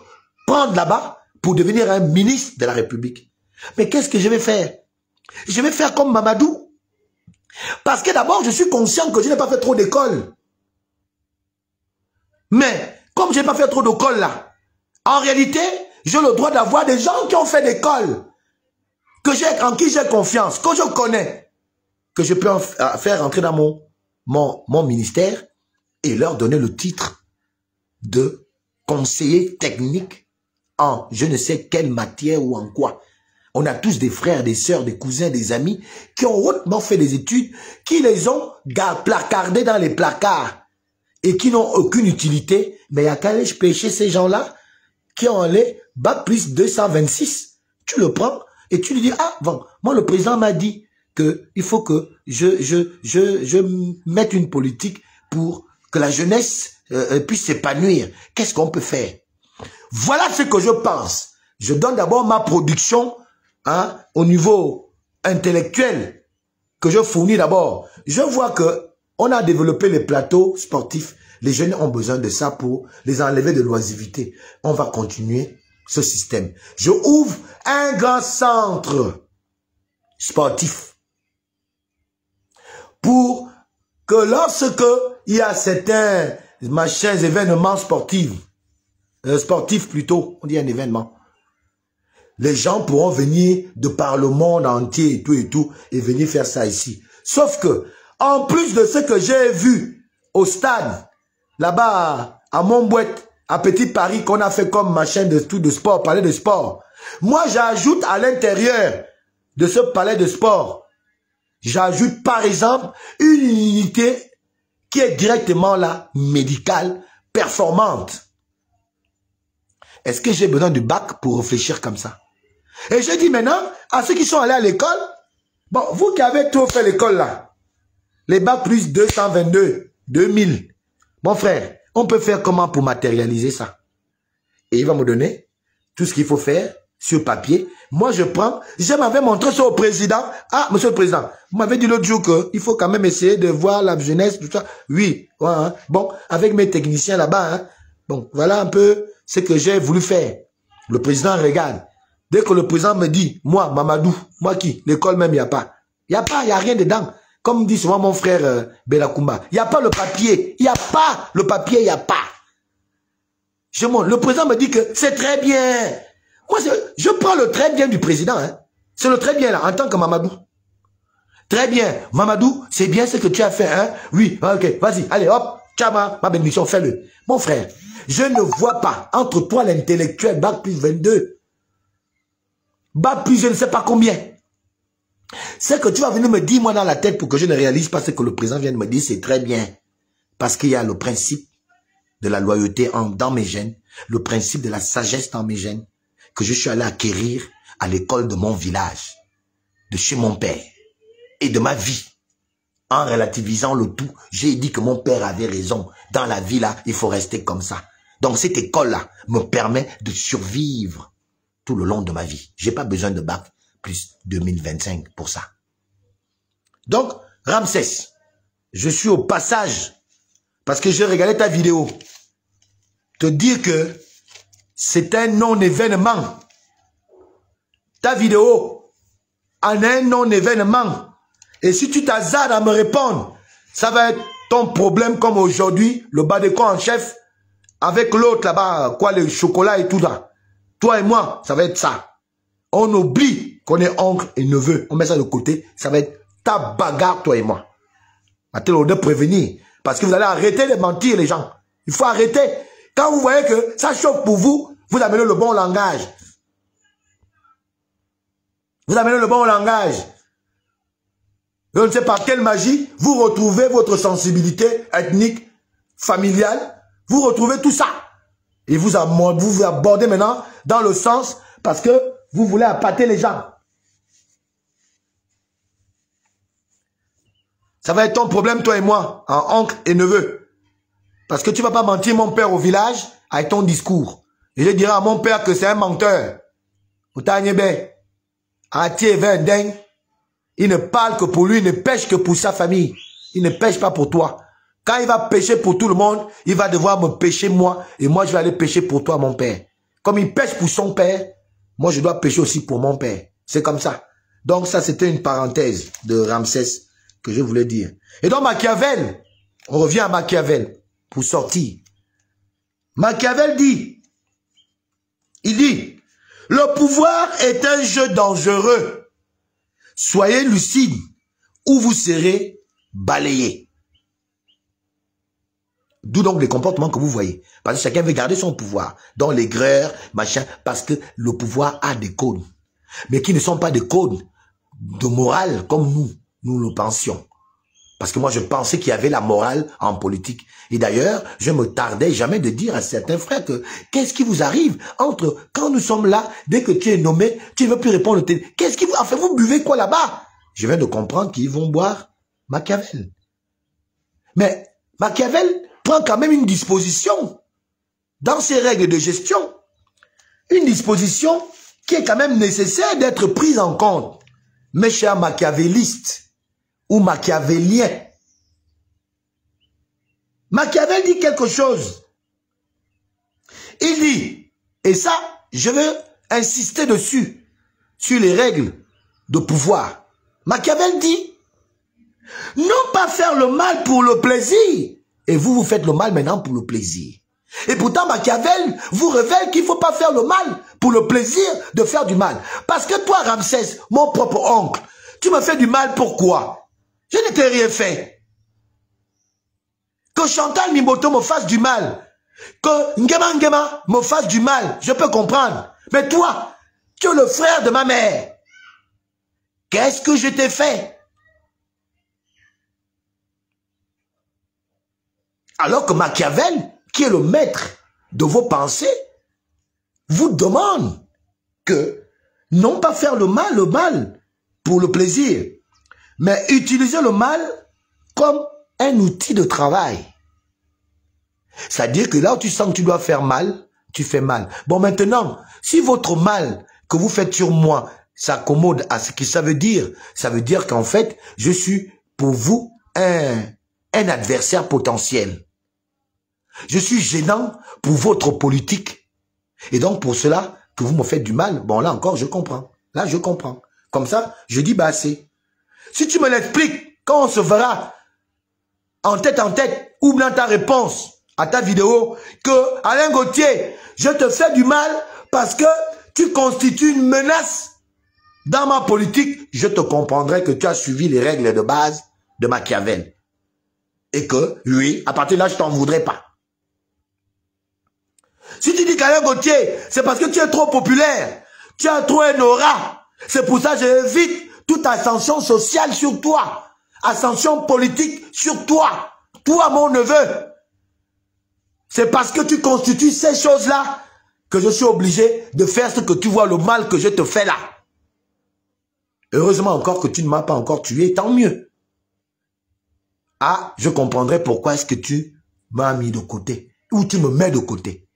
prendre là-bas pour devenir un ministre de la République? Mais qu'est-ce que je vais faire? Je vais faire comme Mamadou. Parce que d'abord, je suis conscient que je n'ai pas fait trop d'école. Mais, comme je n'ai pas fait trop d'école là, en réalité, j'ai le droit d'avoir des gens qui ont fait d'école, en qui j'ai confiance, que je connais, que je peux faire entrer dans mon ministère et leur donner le titre de conseiller technique en je ne sais quelle matière ou en quoi. On a tous des frères, des sœurs, des cousins, des amis qui ont hautement fait des études, qui les ont placardés dans les placards et qui n'ont aucune utilité. Mais il y a qu'à aller pêcher ces gens-là qui ont les bac plus 226. Tu le prends et tu lui dis, ah bon, moi le président m'a dit qu'il faut que je mette une politique pour que la jeunesse puisse s'épanouir. Qu'est-ce qu'on peut faire? Voilà ce que je pense. Je donne d'abord ma production au niveau intellectuel que je fournis d'abord. Je vois que on a développé les plateaux sportifs. Les jeunes ont besoin de ça pour les enlever de l'oisivité. On va continuer ce système. Je ouvre un grand centre sportif pour que lorsque il y a certains événements sportifs, plutôt, on dit un événement, les gens pourront venir de par le monde entier et tout, et venir faire ça ici. Sauf que, en plus de ce que j'ai vu au stade, là-bas, à Montbouette, à Petit Paris, qu'on a fait comme machin de tout de sport, palais de sport, moi j'ajoute à l'intérieur de ce palais de sport, j'ajoute par exemple une unité qui est directement là, médicale, performante. Est-ce que j'ai besoin du bac pour réfléchir comme ça? Et je dis maintenant à ceux qui sont allés à l'école, bon, vous qui avez trop fait l'école là, les bacs plus 222, 2000, mon frère, on peut faire comment pour matérialiser ça? Et il va me donner tout ce qu'il faut faire sur papier. Moi, je prends, je m'avais montré ça au président. Ah, monsieur le président, vous m'avez dit l'autre jour qu'il faut quand même essayer de voir la jeunesse, tout ça. Oui, ouais, hein. Bon, avec mes techniciens là-bas, hein. Bon, voilà un peu ce que j'ai voulu faire. Le président regarde. Dès que le président me dit, moi, Mamadou, moi qui, l'école même, il n'y a pas. Il n'y a pas, il n'y a rien dedans. Comme dit souvent mon frère Belakoumba, il n'y a pas le papier. Il n'y a pas le papier, il n'y a pas. Je montre. Le président me dit que c'est très bien. Moi, je prends le très bien du président. Hein. C'est le très bien là, en tant que Mamadou. Très bien. Mamadou, c'est bien ce que tu as fait. Hein? Oui, ok, vas-y, allez, hop, tiens ma bénédiction, fais-le. Mon frère, je ne vois pas entre toi l'intellectuel, bac plus 22, bac plus je ne sais pas combien. C'est que tu vas venir me dire, moi, dans la tête, pour que je ne réalise pas ce que le président vient de me dire, c'est très bien. Parce qu'il y a le principe de la loyauté dans mes gènes, le principe de la sagesse dans mes gènes, que je suis allé acquérir à l'école de mon village, de chez mon père, et de ma vie. En relativisant le tout, j'ai dit que mon père avait raison. Dans la vie, là, il faut rester comme ça. Donc, cette école-là me permet de survivre tout le long de ma vie. J'ai pas besoin de bac plus 2025 pour ça. Donc, Ramsès, je suis au passage, parce que j'ai regardé ta vidéo, te dire que c'est un non-événement. Ta vidéo en est un non-événement. Et si tu t'hasardes à me répondre, ça va être ton problème comme aujourd'hui, le Badeko en chef, avec l'autre là-bas, quoi, le chocolat et tout là. Toi et moi, ça va être ça. On oublie qu'on est oncle et neveu. On met ça de côté. Ça va être ta bagarre, toi et moi. Maintenant, on doit prévenir. Parce que vous allez arrêter de mentir, les gens. Il faut arrêter. Quand vous voyez que ça chauffe pour vous, vous amenez le bon langage. Vous amenez le bon langage. Je ne sais pas quelle magie, vous retrouvez votre sensibilité ethnique, familiale. Vous retrouvez tout ça. Et vous abordez maintenant dans le sens parce que vous voulez appâter les gens. Ça va être ton problème, toi et moi, en oncle et neveu. Parce que tu ne vas pas mentir mon père au village avec ton discours. Et je dirai à mon père que c'est un menteur. Il ne parle que pour lui, il ne pêche que pour sa famille. Il ne pêche pas pour toi. Quand il va pêcher pour tout le monde, il va devoir me pêcher moi. Et moi, je vais aller pêcher pour toi, mon père. Comme il pêche pour son père, moi, je dois pêcher aussi pour mon père. C'est comme ça. Donc, ça, c'était une parenthèse de Ramsès que je voulais dire. Et donc, Machiavel, on revient à Machiavel pour sortir. Machiavel dit, il dit, le pouvoir est un jeu dangereux. Soyez lucide ou vous serez balayé. D'où donc les comportements que vous voyez. Parce que chacun veut garder son pouvoir. Dans l'aigreur, machin, parce que le pouvoir a des codes. Mais qui ne sont pas des codes de morale comme nous le pensions. Parce que moi, je pensais qu'il y avait la morale en politique. Et d'ailleurs, je me tardais jamais de dire à certains frères que qu'est-ce qui vous arrive entre quand nous sommes là, dès que tu es nommé, tu ne veux plus répondre au téléphone. Qu'est-ce qui vous... Enfin, vous buvez quoi là-bas? Je viens de comprendre qu'ils vont boire Machiavel. Mais Machiavel prend quand même une disposition dans ses règles de gestion. Une disposition qui est quand même nécessaire d'être prise en compte. Mes chers machiavélistes ou machiavéliens. Machiavel dit quelque chose. Il dit, et ça, je veux insister dessus, sur les règles de pouvoir. Machiavel dit, non pas faire le mal pour le plaisir. Et vous, vous faites le mal maintenant pour le plaisir. Et pourtant, Machiavel vous révèle qu'il ne faut pas faire le mal pour le plaisir de faire du mal. Parce que toi, Ramsès, mon propre oncle, tu me fais du mal, pourquoi? Je ne t'ai rien fait. Que Chantal Mimoto me fasse du mal, que Ngema Ngema me fasse du mal, je peux comprendre. Mais toi, tu es le frère de ma mère. Qu'est-ce que je t'ai fait? Alors que Machiavel, qui est le maître de vos pensées, vous demande que non pas faire le mal pour le plaisir, mais utiliser le mal comme un outil de travail. C'est-à-dire que là où tu sens que tu dois faire mal, tu fais mal. Bon, maintenant, si votre mal que vous faites sur moi s'accommode à ce que ça veut dire qu'en fait, je suis pour vous un adversaire potentiel. Je suis gênant pour votre politique. Et donc, pour cela, que vous me faites du mal, bon, là encore, je comprends. Là, je comprends. Comme ça, je dis, bah, c'est. Si tu me l'expliques, quand on se verra en tête, ou dans ta réponse à ta vidéo, que Alain Gauthier, je te fais du mal parce que tu constitues une menace dans ma politique, je te comprendrai que tu as suivi les règles de base de Machiavel. Et que, oui, à partir de là, je t'en voudrais pas. Si tu dis qu'Alain Gauthier, c'est parce que tu es trop populaire, tu as trop un aura, c'est pour ça que j'évite toute ascension sociale sur toi, ascension politique sur toi, toi mon neveu. C'est parce que tu constitues ces choses-là que je suis obligé de faire ce que tu vois, le mal que je te fais là. Heureusement encore que tu ne m'as pas encore tué, tant mieux. Ah, je comprendrai pourquoi est-ce que tu m'as mis de côté, ou tu me mets de côté.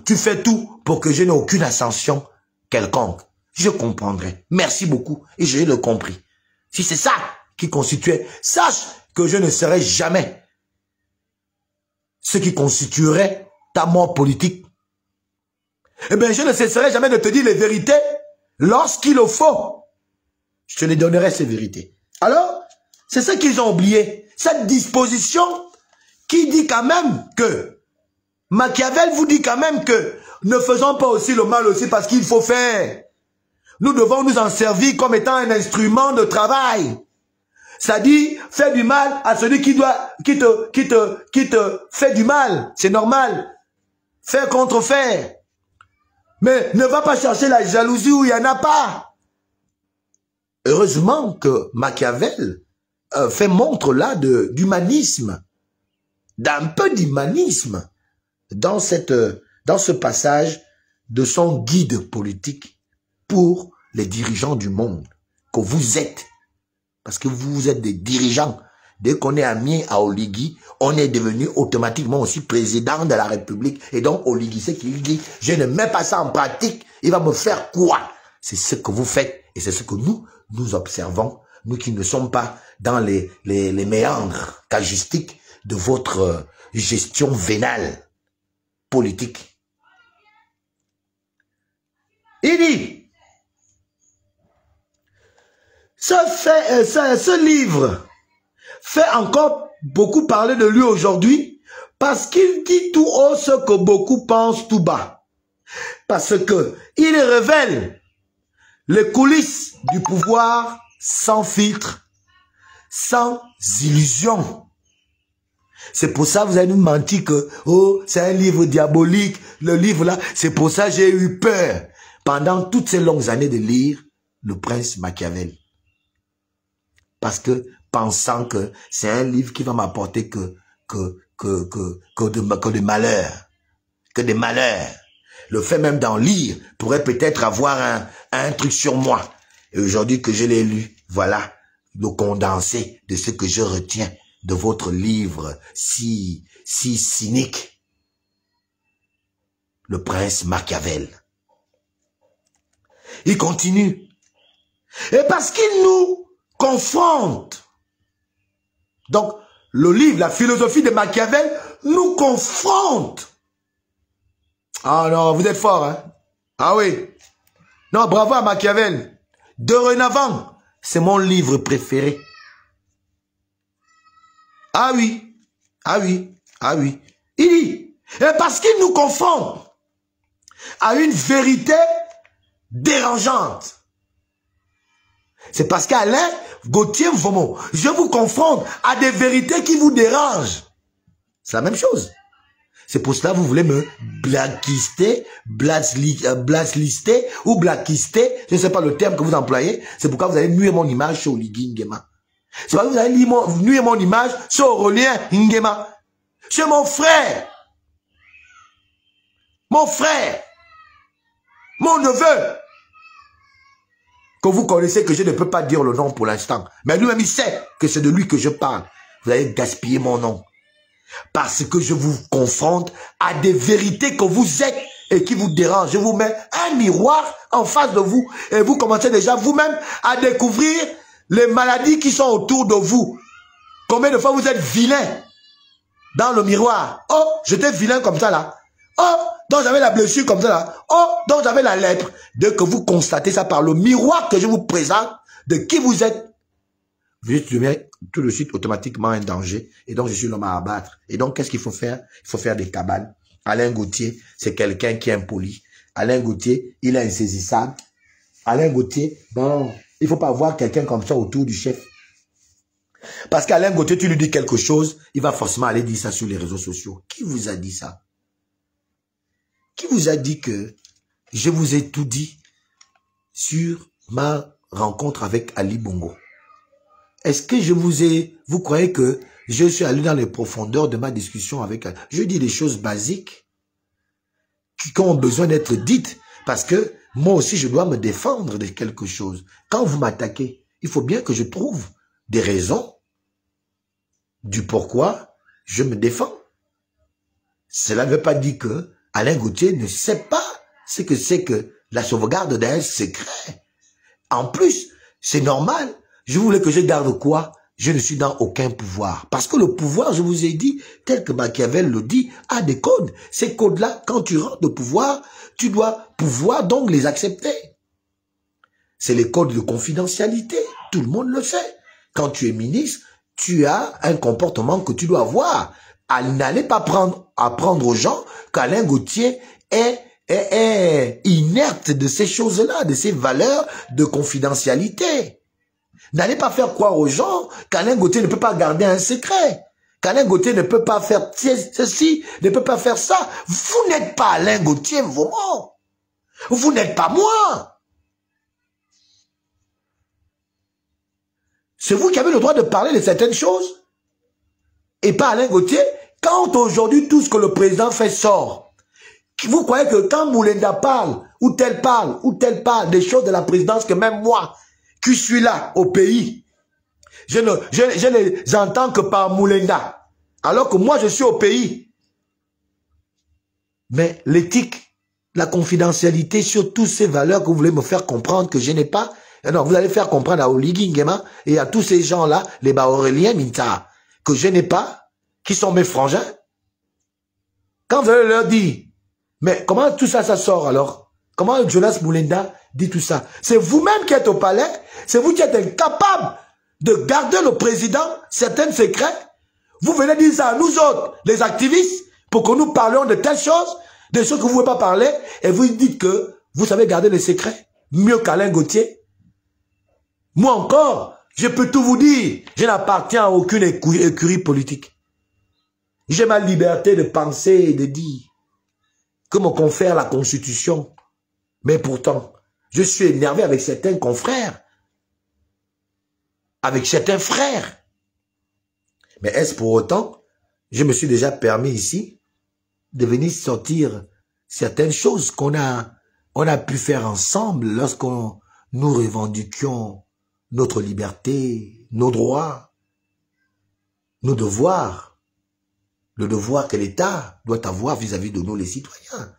Tu fais tout pour que je n'ai aucune ascension quelconque. Je comprendrai. Merci beaucoup. Et j'ai le compris. Si c'est ça qui constituait, sache que je ne serai jamais ce qui constituerait ta mort politique. Eh bien, je ne cesserai jamais de te dire les vérités lorsqu'il le faut. Je te les donnerai, ces vérités. Alors, c'est ce qu'ils ont oublié. Cette disposition qui dit quand même que Machiavel vous dit quand même que ne faisons pas aussi le mal aussi parce qu'il faut faire. Nous devons nous en servir comme étant un instrument de travail. C'est-à-dire, faire du mal à celui qui te fait du mal. C'est normal. Faire contre faire. Mais ne va pas chercher la jalousie où il n'y en a pas. Heureusement que Machiavel fait montre là d'humanisme. D'un peu d'humanisme. Dans ce passage de son guide politique pour les dirigeants du monde que vous êtes. Parce que vous êtes des dirigeants. Dès qu'on est ami à Oligui, on est devenu automatiquement aussi président de la République. Et donc Oligui, c'est qu'il dit, je ne mets pas ça en pratique, il va me faire quoi? C'est ce que vous faites et c'est ce que nous observons nous qui ne sommes pas dans les méandres cagistiques de votre gestion vénale politique. Il dit, ce livre fait encore beaucoup parler de lui aujourd'hui parce qu'il dit tout haut ce que beaucoup pensent tout bas. Parce que il révèle les coulisses du pouvoir sans filtre, sans illusion. C'est pour ça que vous allez nous mentir que oh, c'est un livre diabolique, le livre là, c'est pour ça que j'ai eu peur pendant toutes ces longues années de lire Le Prince Machiavel. Parce que pensant que c'est un livre qui va m'apporter que des malheurs, que des malheurs. Le fait même d'en lire pourrait peut-être avoir un truc sur moi. Et aujourd'hui que je l'ai lu, voilà le condensé de ce que je retiens de votre livre si cynique. Le Prince Machiavel. Il continue. Et parce qu'il nous confronte. Donc, le livre, la philosophie de Machiavel, nous confronte. Ah non, vous êtes fort, hein? Ah oui. Non, bravo à Machiavel. Dorénavant, c'est mon livre préféré. Ah oui, ah oui, ah oui. Il dit, et parce qu'il nous confronte à une vérité dérangeante. C'est parce qu'Alain Gauthier Mvomo, je vous confronte à des vérités qui vous dérangent. C'est la même chose. C'est pour cela que vous voulez me blacklister, ou blacklister, je ne sais pas le terme que vous employez. C'est pourquoi vous allez nuire mon image sur Oligui Nguema. C'est pourquoi vous allez nuire mon image sur Aurélien Nguema. C'est mon frère. Mon frère. Mon neveu. Que vous connaissez, que je ne peux pas dire le nom pour l'instant. Mais lui-même, il sait que c'est de lui que je parle. Vous allez gaspiller mon nom. Parce que je vous confronte à des vérités que vous êtes et qui vous dérangent. Je vous mets un miroir en face de vous et vous commencez déjà vous-même à découvrir les maladies qui sont autour de vous. Combien de fois vous êtes vilain dans le miroir? Oh, j'étais vilain comme ça là. Oh, donc j'avais la blessure comme ça là. Oh, donc j'avais la lèpre. Dès que vous constatez ça par le miroir que je vous présente de qui vous êtes, vous êtes tout de suite automatiquement un danger. Et donc, je suis l'homme à abattre. Et donc, qu'est-ce qu'il faut faire? Il faut faire des cabanes. Alain Gauthier, c'est quelqu'un qui est impoli. Alain Gauthier, il est insaisissable. Alain Gauthier, bon, il ne faut pas avoir quelqu'un comme ça autour du chef. Parce qu'Alain Gauthier, tu lui dis quelque chose, il va forcément aller dire ça sur les réseaux sociaux. Qui vous a dit ça? Qui vous a dit que je vous ai tout dit sur ma rencontre avec Ali Bongo? Est-ce que vous croyez que je suis allé dans les profondeurs de ma discussion avec elle? Je dis des choses basiques qui ont besoin d'être dites parce que moi aussi je dois me défendre de quelque chose. Quand vous m'attaquez, il faut bien que je trouve des raisons du pourquoi je me défends. Cela ne veut pas dire que Alain Gauthier ne sait pas ce que c'est que la sauvegarde d'un secret. En plus, c'est normal. Je voulais que je garde quoi? Je ne suis dans aucun pouvoir. Parce que le pouvoir, je vous ai dit, tel que Machiavel le dit, a des codes. Ces codes-là, quand tu rentres au pouvoir, tu dois pouvoir donc les accepter. C'est les codes de confidentialité. Tout le monde le sait. Quand tu es ministre, tu as un comportement que tu dois avoir. N'allez pas apprendre aux gens qu'Alain Gauthier est inerte de ces choses-là, de ces valeurs de confidentialité. N'allez pas faire croire aux gens qu'Alain Gauthier ne peut pas garder un secret. Qu'Alain Gauthier ne peut pas faire ceci, ne peut pas faire ça. Vous n'êtes pas Alain Gauthier, vraiment. Vous n'êtes pas moi. C'est vous qui avez le droit de parler de certaines choses. Et pas Alain Gauthier. Quand aujourd'hui tout ce que le président fait sort, vous croyez que quand Moulenda parle, ou tel parle des choses de la présidence que même moi, qui suis là au pays, je les entends que par Moulenda, alors que moi je suis au pays. Mais l'éthique, la confidentialité sur toutes ces valeurs que vous voulez me faire comprendre que je n'ai pas, Non, vous allez faire comprendre à Oligui Nguema et à tous ces gens-là, les Baoréliens Minta, que je n'ai pas, qui sont mes frangins. Quand vous allez leur dire, mais comment tout ça, ça sort alors? Comment Jonas Moulinda dit tout ça? C'est vous-même qui êtes au palais, c'est vous qui êtes incapable de garder le président certains secrets. Vous venez dire ça à nous autres, les activistes, pour que nous parlions de telles choses, des choses que vous ne pouvez pas parler, et vous dites que vous savez garder les secrets, mieux qu'Alain Gauthier. Moi encore, je peux tout vous dire, je n'appartiens à aucune écurie politique. J'ai ma liberté de penser et de dire que me confère la Constitution. Mais pourtant, je suis énervé avec certains confrères, avec certains frères. Mais est-ce pour autant, je me suis déjà permis ici de venir sortir certaines choses qu'on a pu faire ensemble lorsqu'on nous revendiquions notre liberté, nos droits, nos devoirs. Le devoir que l'État doit avoir vis-à-vis de nous, les citoyens.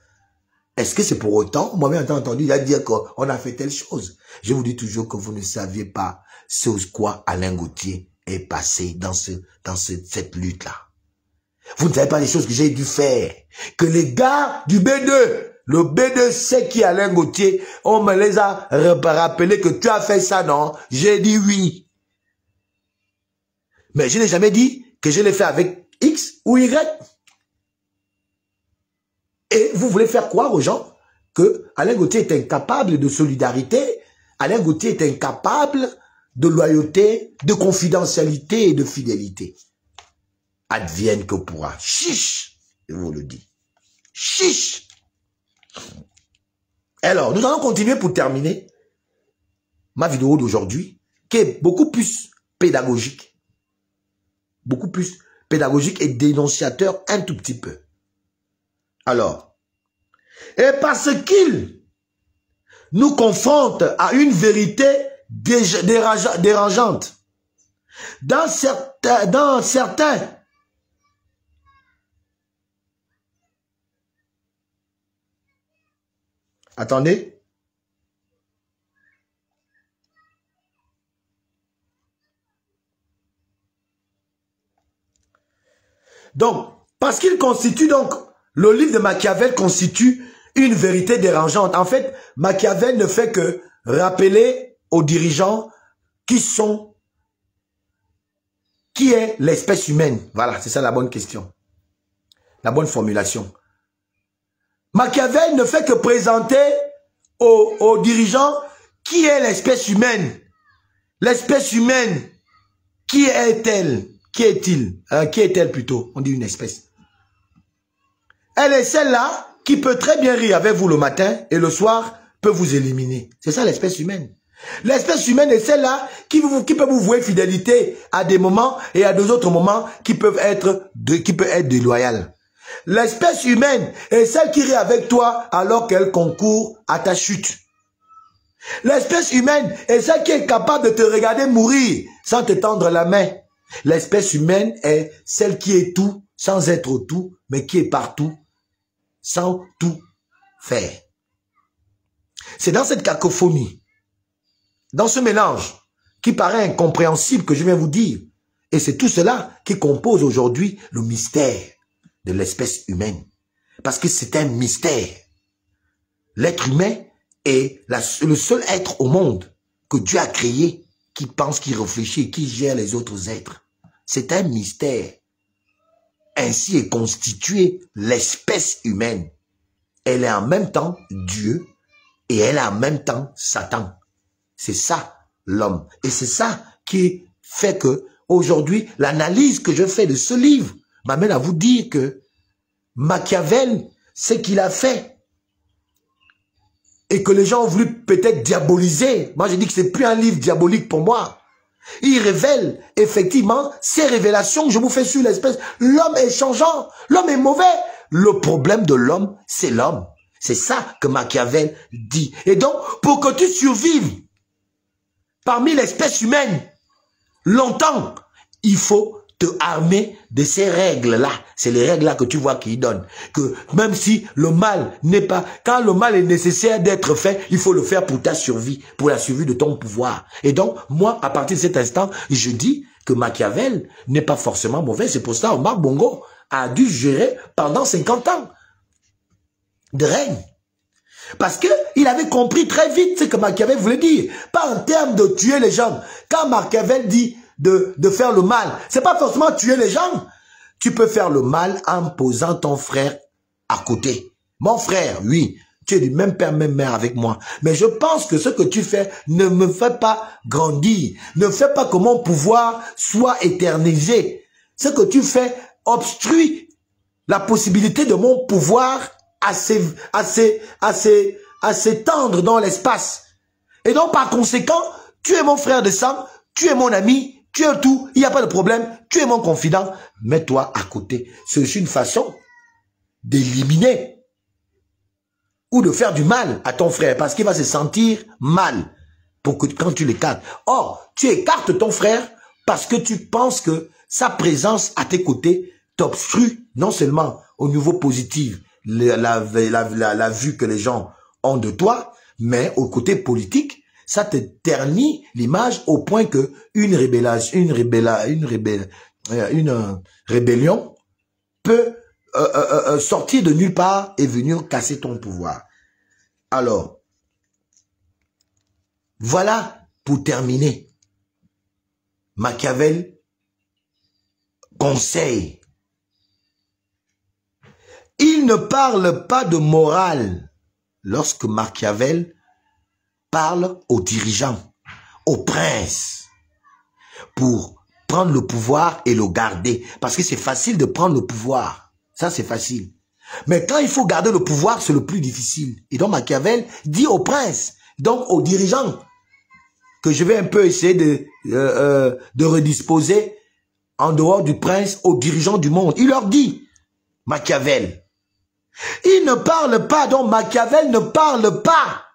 Est-ce que c'est pour autant, moi-même j'ai entendu dire qu'on a fait telle chose. Je vous dis toujours que vous ne saviez pas ce quoi Alain Gauthier est passé dans cette lutte-là. Vous ne savez pas les choses que j'ai dû faire. Que les gars du B2, le B2 sait qui est Alain Gauthier, on me les a rappelé que tu as fait ça, non? J'ai dit oui. Mais je n'ai jamais dit que je l'ai fait avec X ou Y. Et vous voulez faire croire aux gens que Alain Gauthier est incapable de solidarité, Alain Gauthier est incapable de loyauté, de confidentialité et de fidélité. Advienne que pourra. Chiche, je vous le dis. Chiche. Alors, nous allons continuer pour terminer ma vidéo d'aujourd'hui, qui est beaucoup plus pédagogique. Beaucoup plus pédagogique et dénonciateur un tout petit peu. Alors, et parce qu'il nous confronte à une vérité dérangeante, dans certains, attendez, donc, parce qu'il constitue donc, le livre de Machiavel constitue une vérité dérangeante. En fait, Machiavel ne fait que rappeler aux dirigeants qui est l'espèce humaine. Voilà, c'est ça la bonne question. La bonne formulation. Machiavel ne fait que présenter aux dirigeants qui est l'espèce humaine. L'espèce humaine, qui est-elle? Qui est-il? Qui est-elle plutôt? On dit une espèce. Elle est celle-là qui peut très bien rire avec vous le matin et le soir peut vous éliminer. C'est ça l'espèce humaine. L'espèce humaine est celle-là qui peut vous vouer fidélité à des moments et à d'autres moments qui peuvent être déloyales. L'espèce humaine est celle qui rit avec toi alors qu'elle concourt à ta chute. L'espèce humaine est celle qui est capable de te regarder mourir sans te tendre la main. L'espèce humaine est celle qui est tout sans être tout, mais qui est partout sans tout faire. C'est dans cette cacophonie, dans ce mélange qui paraît incompréhensible que je viens vous dire, et c'est tout cela qui compose aujourd'hui le mystère de l'espèce humaine. Parce que c'est un mystère. L'être humain est le seul être au monde que Dieu a créé qui pense, qui réfléchit, qui gère les autres êtres. C'est un mystère. Ainsi est constituée l'espèce humaine. Elle est en même temps Dieu et elle est en même temps Satan. C'est ça l'homme. Et c'est ça qui fait que aujourd'hui, l'analyse que je fais de ce livre m'amène à vous dire que Machiavel, ce qu'il a fait, et que les gens ont voulu peut-être diaboliser. Moi, je dis que c'est plus un livre diabolique pour moi. Il révèle effectivement ces révélations que je vous fais sur l'espèce. L'homme est changeant, l'homme est mauvais. Le problème de l'homme, c'est l'homme. C'est ça que Machiavel dit. Et donc, pour que tu survives parmi l'espèce humaine, longtemps, il faut te armer de ces règles-là. C'est les règles-là que tu vois qu'il donne. Que même si le mal n'est pas... Quand le mal est nécessaire d'être fait, il faut le faire pour ta survie, pour la survie de ton pouvoir. Et donc, moi, à partir de cet instant, je dis que Machiavel n'est pas forcément mauvais. C'est pour ça que Omar Bongo a dû gérer pendant 50 ans de règne. Parce que il avait compris très vite ce que Machiavel voulait dire. Pas en termes de tuer les gens. Quand Machiavel dit de faire le mal, c'est pas forcément tuer les gens. Tu peux faire le mal en posant ton frère à côté. Mon frère, oui, tu es du même père, même mère avec moi. Mais je pense que ce que tu fais ne me fait pas grandir. Ne fait pas que mon pouvoir soit éternisé. Ce que tu fais obstrue la possibilité de mon pouvoir assez tendre dans l'espace. Et donc, par conséquent, tu es mon frère de sang, tu es mon ami, tu es tout, il n'y a pas de problème, tu es mon confident, mets-toi à côté. C'est aussi une façon d'éliminer ou de faire du mal à ton frère, parce qu'il va se sentir mal pour que, quand tu l'écartes. Or, tu écartes ton frère parce que tu penses que sa présence à tes côtés t'obstrue non seulement au niveau positif, la vue que les gens ont de toi, mais au côté politique, ça te ternit l'image au point que une rébellion peut sortir de nulle part et venir casser ton pouvoir. Alors, voilà pour terminer. Machiavel conseille. Il ne parle pas de morale lorsque Machiavel parle aux dirigeants, aux princes, pour prendre le pouvoir et le garder. Parce que c'est facile de prendre le pouvoir. Ça, c'est facile. Mais quand il faut garder le pouvoir, c'est le plus difficile. Et donc Machiavel dit aux princes, donc aux dirigeants, que je vais un peu essayer de redisposer en dehors du prince aux dirigeants du monde. Il leur dit, Machiavel, il ne parle pas, donc Machiavel ne parle pas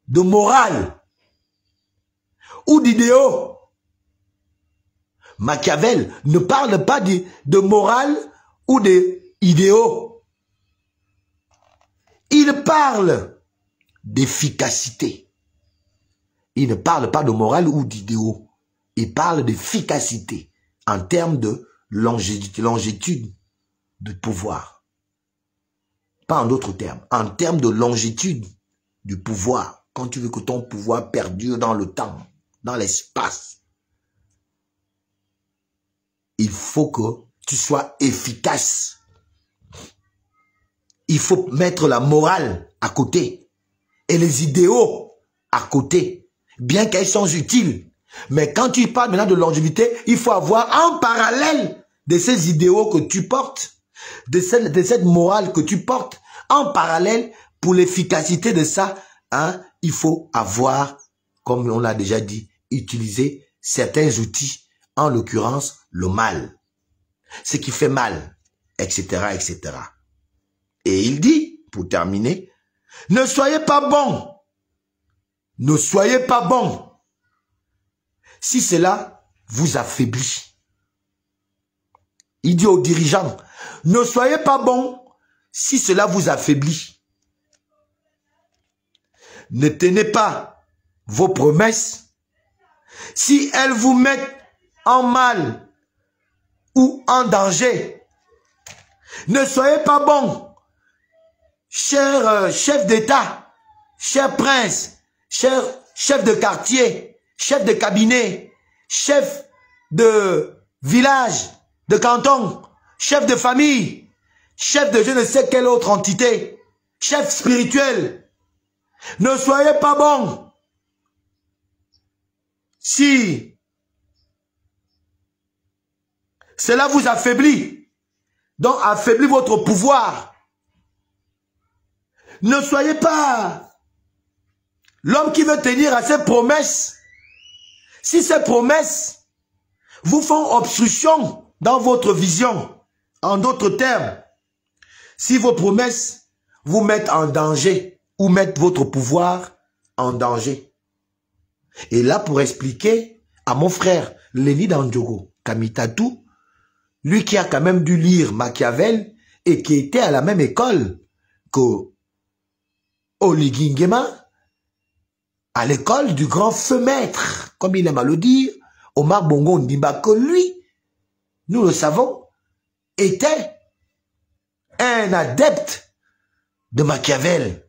de morale ou d'idéaux. Machiavel ne parle pas de morale ou d'idéaux. Il parle d'efficacité. Il ne parle pas de morale ou d'idéaux. Il parle d'efficacité en termes de longitude de pouvoir. Pas en d'autres termes. En termes de longitude du pouvoir. Quand tu veux que ton pouvoir perdure dans le temps, dans l'espace, il faut que tu sois efficace. Il faut mettre la morale à côté et les idéaux à côté, bien qu'elles sont utiles. Mais quand tu parles maintenant de longévité, il faut avoir en parallèle de ces idéaux que tu portes, de cette morale que tu portes, en parallèle, pour l'efficacité de ça, hein, il faut avoir, comme on l'a déjà dit, utiliser certains outils, en l'occurrence le mal, ce qui fait mal, etc., etc. Et il dit, pour terminer, ne soyez pas bons, ne soyez pas bons, si cela vous affaiblit. Il dit aux dirigeants, ne soyez pas bons si cela vous affaiblit. Ne tenez pas vos promesses si elles vous mettent en mal ou en danger. Ne soyez pas bons, chers chefs d'État, chers princes, chers chefs de quartier, chefs de cabinet, chefs de village, de canton, chefs de famille, chefs de je ne sais quelle autre entité, chefs spirituels. Ne soyez pas bons si cela vous affaiblit, donc affaiblit votre pouvoir. Ne soyez pas l'homme qui veut tenir à ses promesses. Si ces promesses vous font obstruction dans votre vision, en d'autres termes, si vos promesses vous mettent en danger ou mettent votre pouvoir en danger. Et là, pour expliquer à mon frère Léni Dandjogo, Kamitatou, lui qui a quand même dû lire Machiavel et qui était à la même école que Oligui Nguema, à l'école du grand feu maître, comme il aime à le dire, Omar Bongo Ondimba, que lui, nous le savons, était un adepte de Machiavel.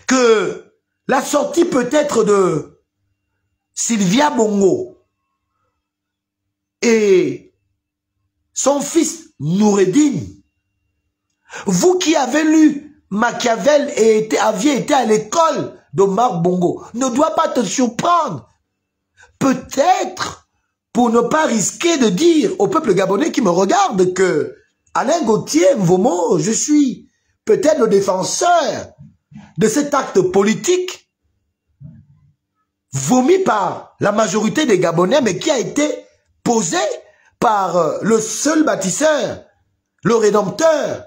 Que la sortie peut-être de Sylvia Bongo et son fils Noureddin, vous qui avez lu Machiavel et aviez été à l'école d'Omar Bongo, ne doit pas te surprendre. Peut-être pour ne pas risquer de dire au peuple gabonais qui me regarde que Alain Gauthier Mvomo, je suis peut-être le défenseur de cet acte politique vomi par la majorité des Gabonais, mais qui a été posé par le seul bâtisseur, le rédempteur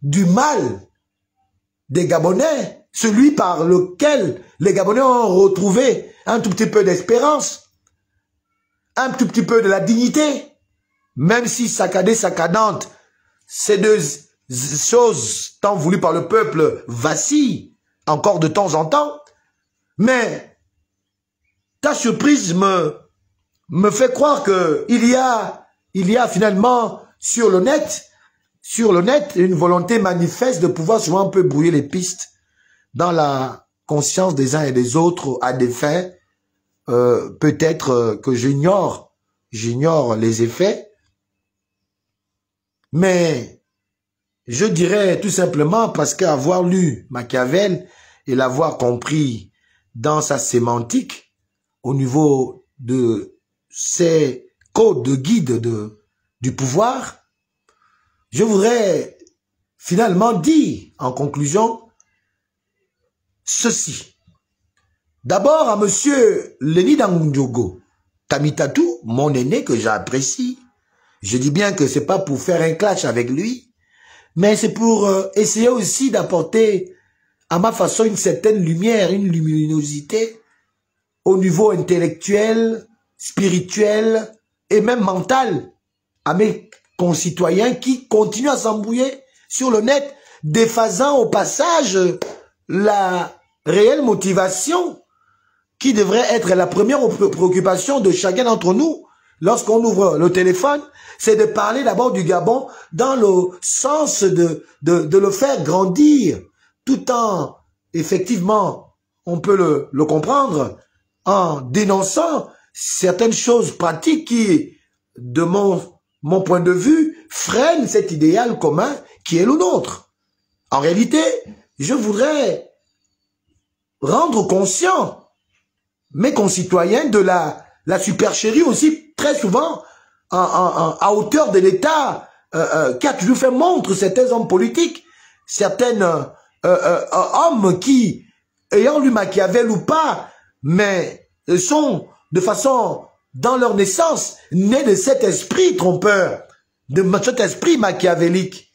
du mal des Gabonais, celui par lequel les Gabonais ont retrouvé un tout petit peu d'espérance, un tout petit peu de la dignité, même si saccadée, saccadante, ces deux choses tant voulues par le peuple vacillent encore de temps en temps. Mais ta surprise me fait croire que il y a finalement sur le net une volonté manifeste de pouvoir souvent un peu brouiller les pistes dans la conscience des uns et des autres à des fins peut-être que j'ignore les effets, mais je dirais tout simplement parce qu'avoir lu Machiavel et l'avoir compris dans sa sémantique au niveau de ses codes de guide du pouvoir, je voudrais finalement dire en conclusion ceci. D'abord à monsieur Leni Dangundjogo Kamitatou, mon aîné que j'apprécie. Je dis bien que c'est pas pour faire un clash avec lui, mais c'est pour essayer aussi d'apporter à ma façon une certaine lumière, une luminosité au niveau intellectuel, spirituel et même mental à mes concitoyens qui continuent à s'embrouiller sur le net, déphasant au passage la réelle motivation qui devrait être la première préoccupation de chacun d'entre nous lorsqu'on ouvre le téléphone, c'est de parler d'abord du Gabon dans le sens de le faire grandir, tout en, effectivement, on peut le comprendre, en dénonçant certaines choses pratiques qui, de mon point de vue, freinent cet idéal commun qui est le nôtre. En réalité, je voudrais rendre conscient mes concitoyens de la supercherie aussi très souvent à hauteur de l'État qui a toujours fait montre certains hommes politiques, certains hommes qui, ayant lu Machiavel ou pas, mais sont de façon, dans leur naissance, nés de cet esprit trompeur, de cet esprit machiavélique,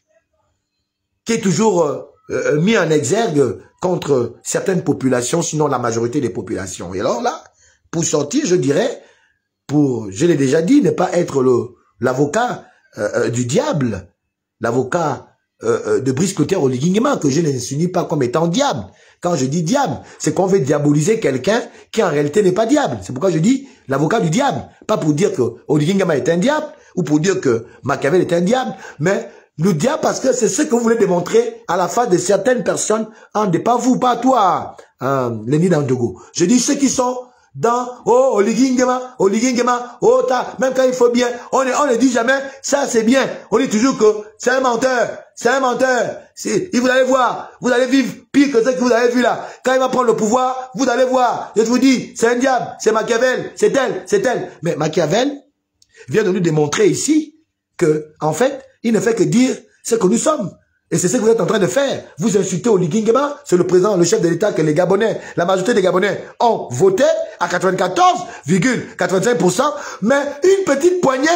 qui est toujours mis en exergue contre certaines populations, sinon la majorité des populations. Et alors là, pour sortir, je dirais, je l'ai déjà dit, ne pas être l'avocat du diable, l'avocat de Brice Clotaire Oligui Nguema, que je ne n'insinue pas comme étant diable. Quand je dis diable, c'est qu'on veut diaboliser quelqu'un qui en réalité n'est pas diable. C'est pourquoi je dis l'avocat du diable. Pas pour dire que Oligui Nguema est un diable, ou pour dire que Machiavel est un diable, mais le diable parce que c'est ce que vous voulez démontrer à la face de certaines personnes, pas vous, pas toi, Leni Dangundjogo. Je dis ceux qui sont dans, oh, Oligui Nguema, oh, même quand il faut bien, on ne dit jamais, ça c'est bien. On dit toujours que c'est un menteur. Et vous allez voir, vous allez vivre pire que ce que vous avez vu là. Quand il va prendre le pouvoir, vous allez voir. Je vous dis, c'est un diable, c'est Machiavel, c'est tel. Mais Machiavel vient de nous démontrer ici que, en fait, il ne fait que dire ce que nous sommes. Et c'est ce que vous êtes en train de faire. Vous insultez Oligui Nguema, c'est le président, le chef de l'État que les Gabonais, la majorité des Gabonais ont voté à 94,85%, mais une petite poignée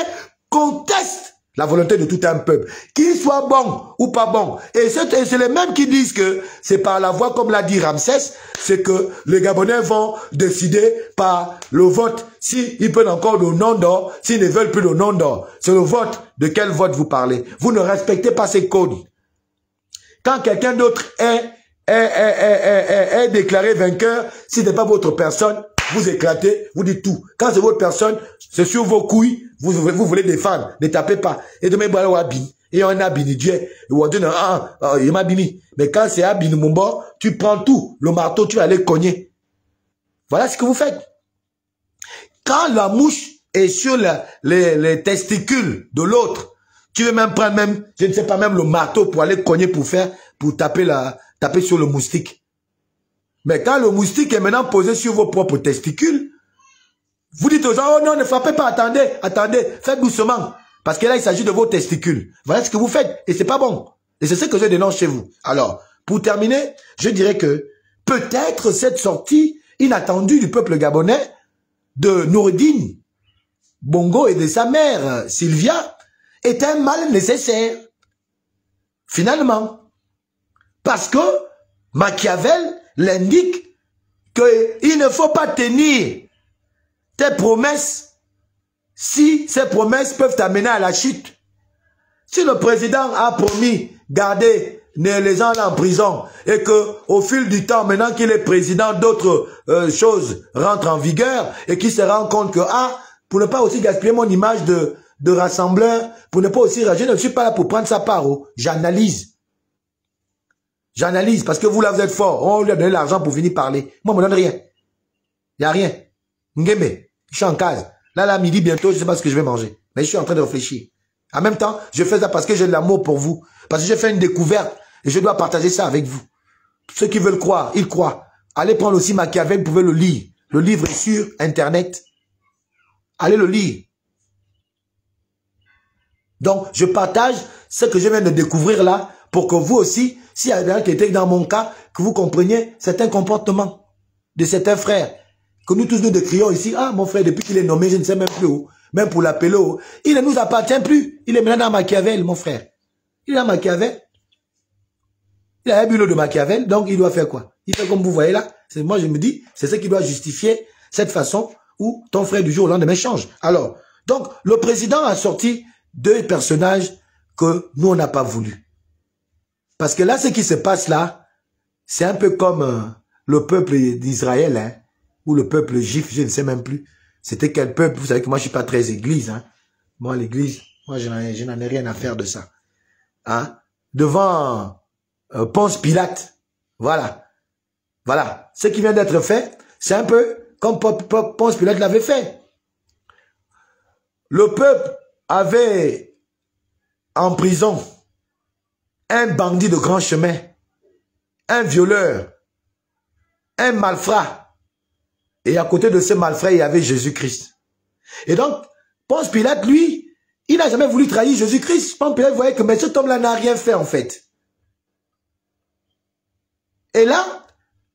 conteste La volonté de tout un peuple. Qu'il soit bon ou pas bon. Et c'est les mêmes qui disent que c'est par la voie, comme l'a dit Ramsès, c'est que les Gabonais vont décider par le vote s'ils peuvent encore le nom d'or, s'ils ne veulent plus le nom d'or. C'est le vote. De quel vote vous parlez? Vous ne respectez pas ces codes. Quand quelqu'un d'autre est déclaré vainqueur, si ce n'est pas votre personne, vous éclatez, vous dites tout. Quand c'est votre personne, c'est sur vos couilles, vous voulez défendre, ne tapez pas. Et demain, et on a bini Dieu. Il m'a bini. Mais quand c'est abini Mumbo, tu prends tout. Le marteau, tu vas aller cogner. Voilà ce que vous faites. Quand la mouche est sur les testicules de l'autre, tu veux même prendre je ne sais pas, même le marteau pour aller cogner, pour taper sur le moustique. Mais quand le moustique est maintenant posé sur vos propres testicules, vous dites aux gens, oh non, ne frappez pas, attendez, faites doucement. Parce que là, il s'agit de vos testicules. Voilà ce que vous faites. Et c'est pas bon. Et c'est ce que je dénonce chez vous. Alors, pour terminer, je dirais que peut-être cette sortie inattendue du peuple gabonais de Noureddine Bongo et de sa mère, Sylvia, est un mal nécessaire. Finalement. Parce que Machiavel l'indique qu'il ne faut pas tenir tes promesses si ces promesses peuvent t'amener à la chute. Si le président a promis garder les gens en prison et que au fil du temps, maintenant qu'il est président, d'autres choses rentrent en vigueur et qu'il se rend compte que, pour ne pas aussi gaspiller mon image de rassembleur, pour ne pas aussi, je ne suis pas là pour prendre sa part, j'analyse. J'analyse, parce que vous là, vous êtes fort. On lui a donné l'argent pour venir parler. Moi, on me donne rien. Il n'y a rien. Ngeme, je suis en case. Là, midi, bientôt, je ne sais pas ce que je vais manger. Mais je suis en train de réfléchir. En même temps, je fais ça parce que j'ai de l'amour pour vous. Parce que j'ai fait une découverte et je dois partager ça avec vous. Ceux qui veulent croire, ils croient. Allez prendre aussi Machiavel, vous pouvez le lire. Le livre est sur Internet. Allez le lire. Donc, je partage ce que je viens de découvrir là pour que vous aussi, s'il y a quelqu'un qui était dans mon cas, que vous compreniez certains comportements de certains frères. Que nous tous nous décrions ici, mon frère, depuis qu'il est nommé, je ne sais même plus où, même pour l'appeler où, il ne nous appartient plus. Il est maintenant dans Machiavel, mon frère. Il est dans Machiavel. Il a un bulot de Machiavel, donc il doit faire quoi? Il fait comme vous voyez là. Moi, je me dis, c'est ce qui doit justifier cette façon où ton frère du jour au lendemain change. Alors, donc, le président a sorti deux personnages que nous, on n'a pas voulu. Parce que là, ce qui se passe là, c'est un peu comme le peuple d'Israël, hein, ou le peuple juif, je ne sais même plus. C'était quel peuple? Vous savez que moi, je suis pas très église. Hein. Moi, l'église, moi, je n'en ai rien à faire de ça. Hein? Devant Ponce Pilate, voilà. Voilà. Ce qui vient d'être fait, c'est un peu comme Ponce Pilate l'avait fait. Le peuple avait en prison un bandit de grand chemin, un violeur, un malfrat. Et à côté de ce malfrat, il y avait Jésus-Christ. Et donc, Ponce Pilate, lui, il n'a jamais voulu trahir Jésus-Christ. Ponce Pilate voyait que mais cet homme-là n'a rien fait en fait. Et là,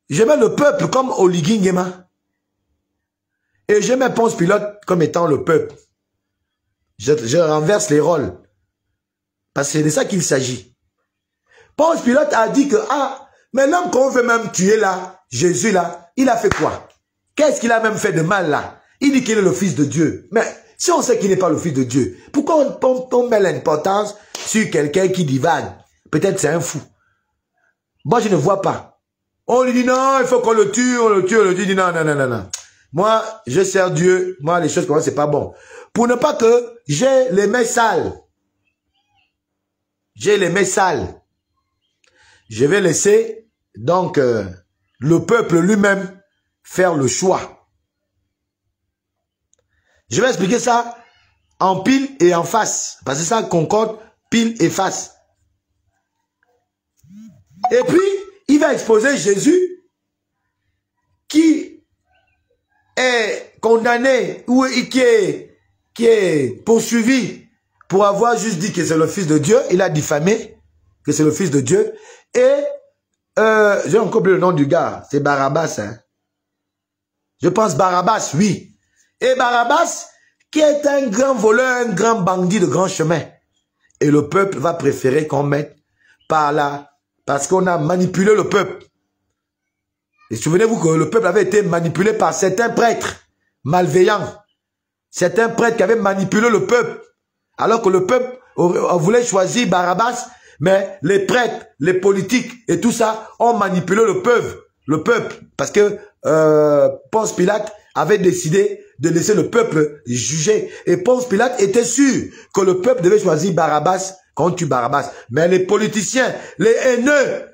je mets le peuple comme Oligui Nguema. Et je mets Ponce Pilate comme étant le peuple. Je renverse les rôles. Parce que c'est de ça qu'il s'agit. Ponce Pilate a dit que, mais l'homme qu'on veut même tuer là, Jésus là, il a fait quoi? Qu'est-ce qu'il a même fait de mal là? Il dit qu'il est le fils de Dieu. Mais si on sait qu'il n'est pas le fils de Dieu, pourquoi on met l'importance sur quelqu'un qui divague? Peut-être c'est un fou. Moi, je ne vois pas. On lui dit non, il faut qu'on le tue, on le dit non. Moi, je sers Dieu. Moi, les choses comme ça, c'est pas bon. Pour ne pas que j'ai les mains sales. J'ai les mains sales. Je vais laisser, donc, le peuple lui-même faire le choix. Je vais expliquer ça en pile et en face. Parce que ça concorde pile et face. Et puis, il va exposer Jésus qui est condamné ou qui est poursuivi pour avoir juste dit que c'est le Fils de Dieu. Il a diffamé que c'est le Fils de Dieu. Et j'ai encore oublié le nom du gars. C'est Barabbas. Hein? Je pense Barabbas, oui. Et Barabbas, qui est un grand voleur, un grand bandit de grand chemin. Et le peuple va préférer qu'on mette par là, parce qu'on a manipulé le peuple. Et souvenez-vous que le peuple avait été manipulé par certains prêtres malveillants. Certains prêtres qui avaient manipulé le peuple. Alors que le peuple voulait choisir Barabbas, mais les prêtres, les politiques et tout ça ont manipulé le peuple. Parce que Ponce Pilate avait décidé de laisser le peuple juger. Et Ponce Pilate était sûr que le peuple devait choisir Barabbas quand tu Barabbas. Mais les politiciens, les haineux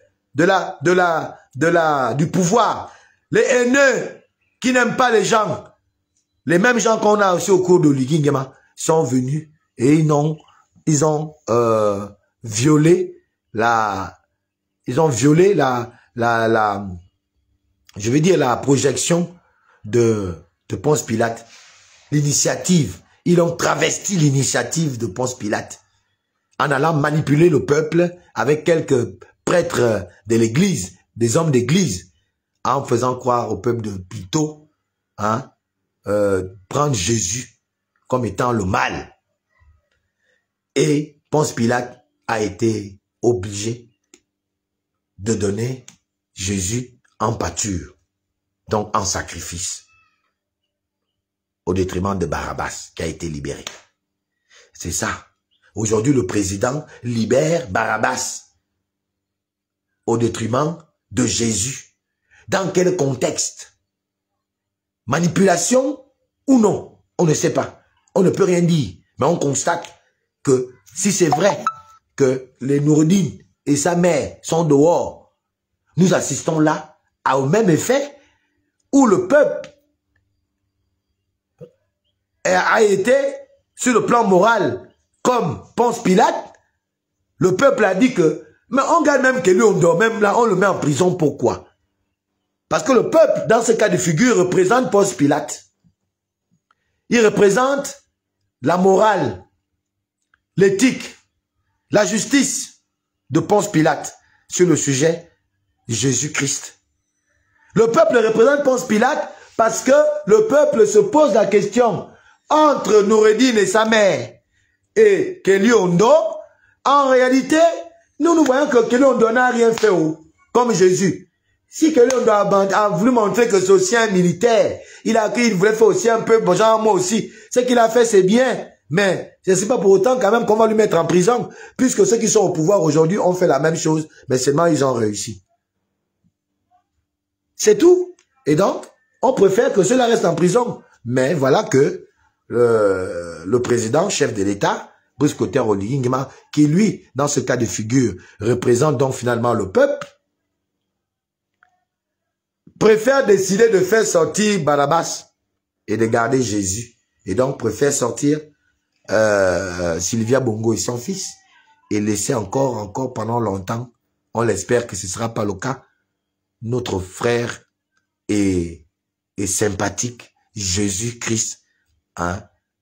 du pouvoir, les haineux qui n'aiment pas les gens, les mêmes gens qu'on a aussi au cours de Ligingema sont venus et ils ont violé je veux dire la projection de Ponce Pilate, l'initiative. Ils ont travesti l'initiative de Ponce Pilate en allant manipuler le peuple avec quelques prêtres de l'église, des hommes d'église, en faisant croire au peuple de plutôt prendre Jésus comme étant le mal. Et Ponce Pilate a été obligé de donner Jésus en pâture, donc en sacrifice, au détriment de Barabbas qui a été libéré. C'est ça. Aujourd'hui, le président libère Barabbas au détriment de Jésus. Dans quel contexte? Manipulation ou non? On ne sait pas. On ne peut rien dire. Mais on constate que si c'est vrai que les Noureddin et sa mère sont dehors, nous assistons là au même effet où le peuple a été sur le plan moral comme Ponce Pilate. Le peuple a dit que, mais on gagne même que lui on dort, même là on le met en prison. Pourquoi? Parce que le peuple, dans ce cas de figure, représente Ponce Pilate. Il représente la morale, l'éthique, la justice de Ponce Pilate sur le sujet de Jésus-Christ. Le peuple représente Ponce Pilate parce que le peuple se pose la question entre Noureddin et sa mère et Keli Ondo. En réalité, nous voyons que Keli Ondo n'a rien fait comme Jésus. Si Keli Ondo a voulu montrer que c'est aussi un militaire, il voulait faire aussi un peu, bon, genre moi aussi, ce qu'il a fait c'est bien, mais ce n'est pas pour autant quand même qu'on va lui mettre en prison, puisque ceux qui sont au pouvoir aujourd'hui ont fait la même chose, mais seulement ils ont réussi. C'est tout. Et donc, on préfère que ceux-là restent en prison. Mais voilà que le président, chef de l'État, Brice Clotaire Oligui, qui lui, dans ce cas de figure, représente donc finalement le peuple, préfère décider de faire sortir Barabbas et de garder Jésus. Et donc préfère sortir Sylvia Bongo et son fils et laisser encore pendant longtemps, on l'espère que ce ne sera pas le cas, notre frère et sympathique Jésus-Christ,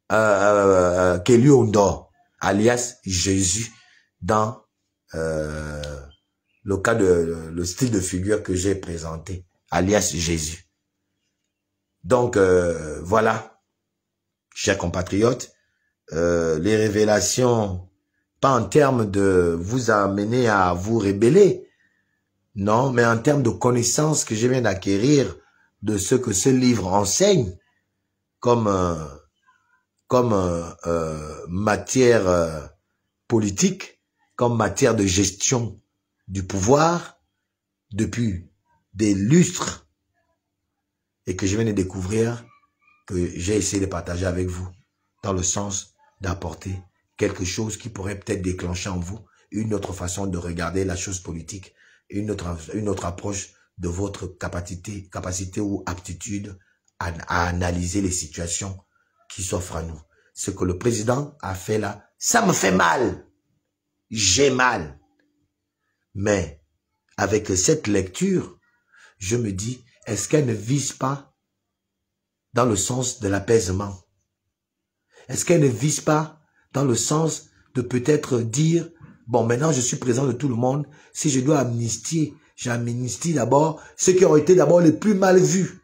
Keli Ondo, alias Jésus, dans le cas de le style de figure que j'ai présenté, alias Jésus. Donc voilà, chers compatriotes, les révélations, pas en termes de vous amener à vous rebeller, non, mais en termes de connaissances que je viens d'acquérir de ce que ce livre enseigne comme matière politique, comme matière de gestion du pouvoir depuis des lustres et que je viens de découvrir, que j'ai essayé de partager avec vous dans le sens d'apporter quelque chose qui pourrait peut-être déclencher en vous une autre façon de regarder la chose politique, une autre approche de votre capacité ou aptitude à analyser les situations qui s'offrent à nous. Ce que le président a fait là, ça me fait mal. J'ai mal. Mais avec cette lecture, je me dis, est-ce qu'elle ne vise pas dans le sens de l'apaisement? Est-ce qu'elle ne vise pas dans le sens de peut-être dire, bon, maintenant je suis présent de tout le monde, si je dois amnistier, j'amnistie d'abord ceux qui ont été d'abord les plus mal vus.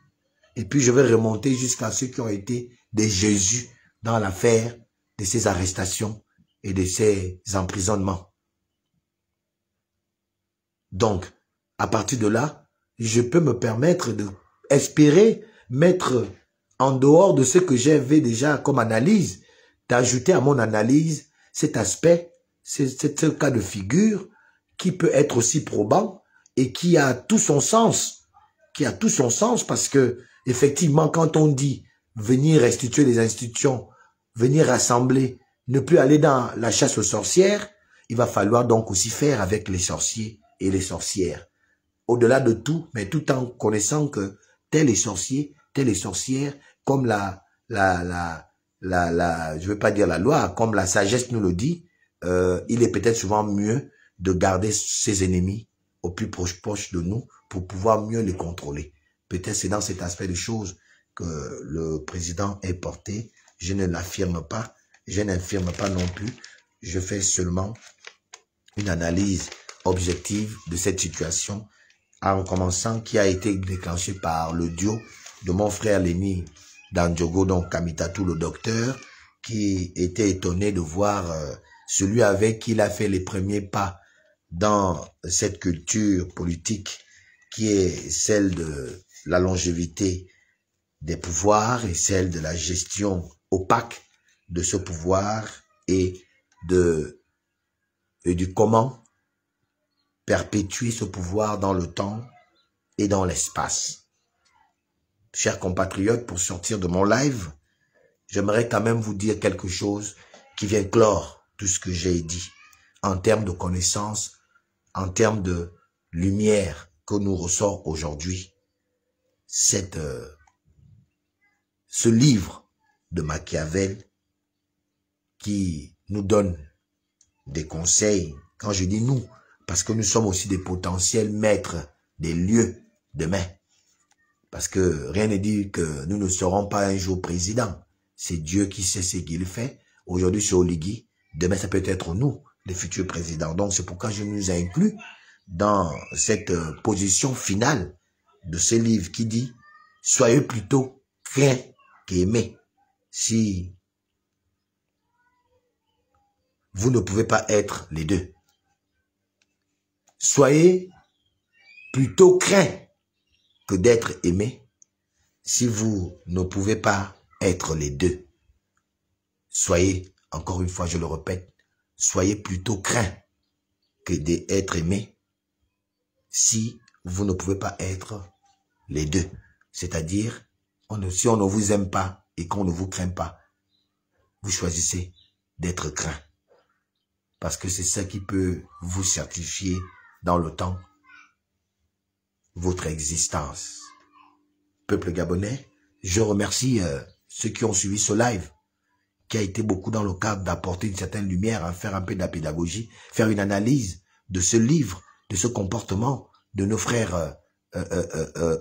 Et puis je vais remonter jusqu'à ceux qui ont été des Jésus dans l'affaire de ces arrestations et de ces emprisonnements. Donc, à partir de là, je peux me permettre d'espérer mettre en dehors de ce que j'avais déjà comme analyse, d'ajouter à mon analyse cet aspect, ce cas de figure qui peut être aussi probant et qui a tout son sens, parce que effectivement, quand on dit venir restituer les institutions, venir rassembler, ne plus aller dans la chasse aux sorcières, il va falloir donc aussi faire avec les sorciers et les sorcières. Au-delà de tout, mais tout en connaissant que tels les sorciers, tels les sorcières, comme je veux pas dire la loi, comme la sagesse nous le dit, il est peut-être souvent mieux de garder ses ennemis au plus proche de nous pour pouvoir mieux les contrôler. Peut-être c'est dans cet aspect de choses que le président est porté. Je ne l'affirme pas, je n'infirme pas non plus. Je fais seulement une analyse objective de cette situation en commençant qui a été déclenché par le duo de mon frère Lenny Dandjogo, donc Kamitatou le docteur, qui était étonné de voir celui avec qui il a fait les premiers pas dans cette culture politique qui est celle de la longévité des pouvoirs et celle de la gestion opaque de ce pouvoir et du comment perpétuer ce pouvoir dans le temps et dans l'espace. Chers compatriotes, pour sortir de mon live, j'aimerais quand même vous dire quelque chose qui vient clore tout ce que j'ai dit en termes de connaissances, en termes de lumière que nous ressort aujourd'hui. Ce livre de Machiavel qui nous donne des conseils, quand je dis nous, parce que nous sommes aussi des potentiels maîtres des lieux demain. Parce que rien ne dit que nous ne serons pas un jour président. C'est Dieu qui sait ce qu'il fait. Aujourd'hui, c'est Oligui. Demain, ça peut être nous, les futurs présidents. Donc, c'est pourquoi je nous inclus dans cette position finale de ce livre qui dit « Soyez plutôt craints qu'aimés ». Si vous ne pouvez pas être les deux. Soyez plutôt craints que d'être aimé si vous ne pouvez pas être les deux. Soyez, encore une fois, je le répète, soyez plutôt craints que d'être aimé si vous ne pouvez pas être les deux. C'est-à-dire, si on ne vous aime pas et qu'on ne vous craint pas, vous choisissez d'être craint. Parce que c'est ça qui peut vous certifier dans le temps votre existence. Peuple gabonais, je remercie ceux qui ont suivi ce live, qui a été beaucoup dans le cadre d'apporter une certaine lumière, à faire un peu de la pédagogie, faire une analyse de ce livre, de ce comportement de nos frères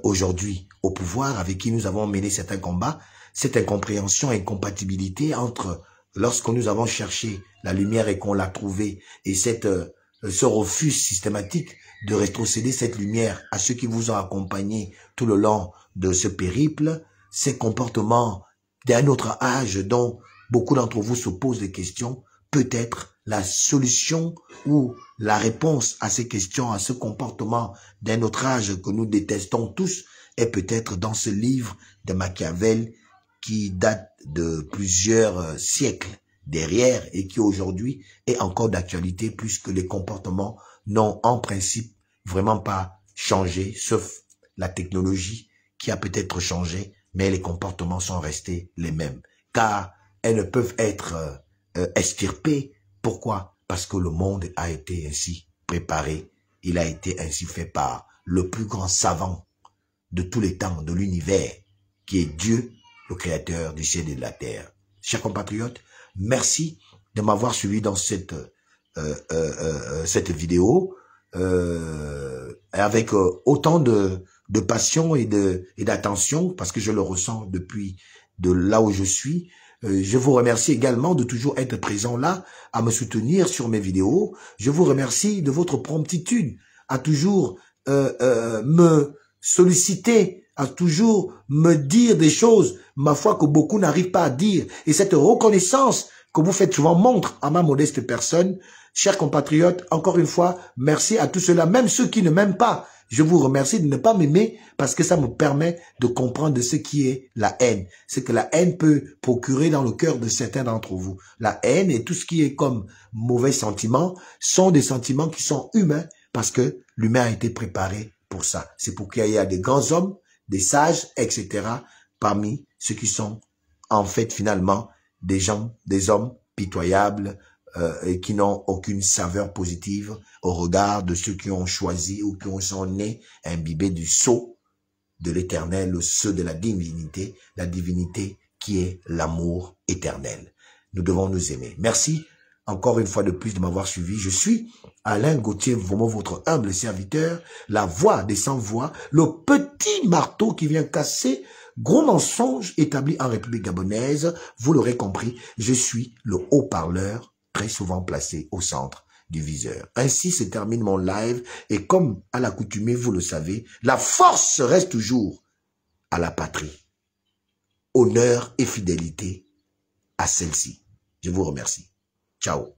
aujourd'hui au pouvoir, avec qui nous avons mené certains combats, cette incompréhension, incompatibilité entre lorsque nous avons cherché la lumière et qu'on l'a trouvée, et ce refus systématique de rétrocéder cette lumière à ceux qui vous ont accompagné tout le long de ce périple, ces comportements d'un autre âge dont beaucoup d'entre vous se posent des questions, peut-être la solution ou la réponse à ces questions, à ce comportement d'un autre âge que nous détestons tous, est peut-être dans ce livre de Machiavel qui date de plusieurs siècles derrière et qui aujourd'hui est encore d'actualité puisque les comportements n'ont en principe vraiment pas changé, sauf la technologie qui a peut-être changé, mais les comportements sont restés les mêmes. Car elles ne peuvent être extirpées. Pourquoi? Parce que le monde a été ainsi préparé. Il a été ainsi fait par le plus grand savant de tous les temps, de l'univers, qui est Dieu, le créateur du ciel et de la terre. Chers compatriotes, merci de m'avoir suivi dans cette vidéo avec autant de passion et d'attention, parce que je le ressens depuis de là où je suis. Je vous remercie également de toujours être présent là, à me soutenir sur mes vidéos. Je vous remercie de votre promptitude à toujours me solliciter, à toujours me dire des choses, ma foi, que beaucoup n'arrivent pas à dire. Et cette reconnaissance que vous faites souvent montre à ma modeste personne. Chers compatriotes, encore une fois, merci à tous ceux-là, même ceux qui ne m'aiment pas. Je vous remercie de ne pas m'aimer parce que ça me permet de comprendre ce qui est la haine. Ce que la haine peut procurer dans le cœur de certains d'entre vous. La haine et tout ce qui est comme mauvais sentiments sont des sentiments qui sont humains parce que l'humain a été préparé pour ça. C'est pour qu'il y ait des grands hommes, des sages, etc. parmi ceux qui sont en fait finalement des gens, des hommes pitoyables, et qui n'ont aucune saveur positive au regard de ceux qui ont choisi ou qui sont nés imbibés du sceau de l'éternel, le sceau de la divinité qui est l'amour éternel. Nous devons nous aimer. Merci encore une fois de plus de m'avoir suivi. Je suis Alain Gauthier, vraiment votre humble serviteur, la voix des sans-voix, le petit marteau qui vient casser gros mensonge établi en République gabonaise. Vous l'aurez compris, je suis le haut-parleur très souvent placé au centre du viseur. Ainsi se termine mon live et comme à l'accoutumée, vous le savez, la force reste toujours à la patrie. Honneur et fidélité à celle-ci. Je vous remercie. Ciao.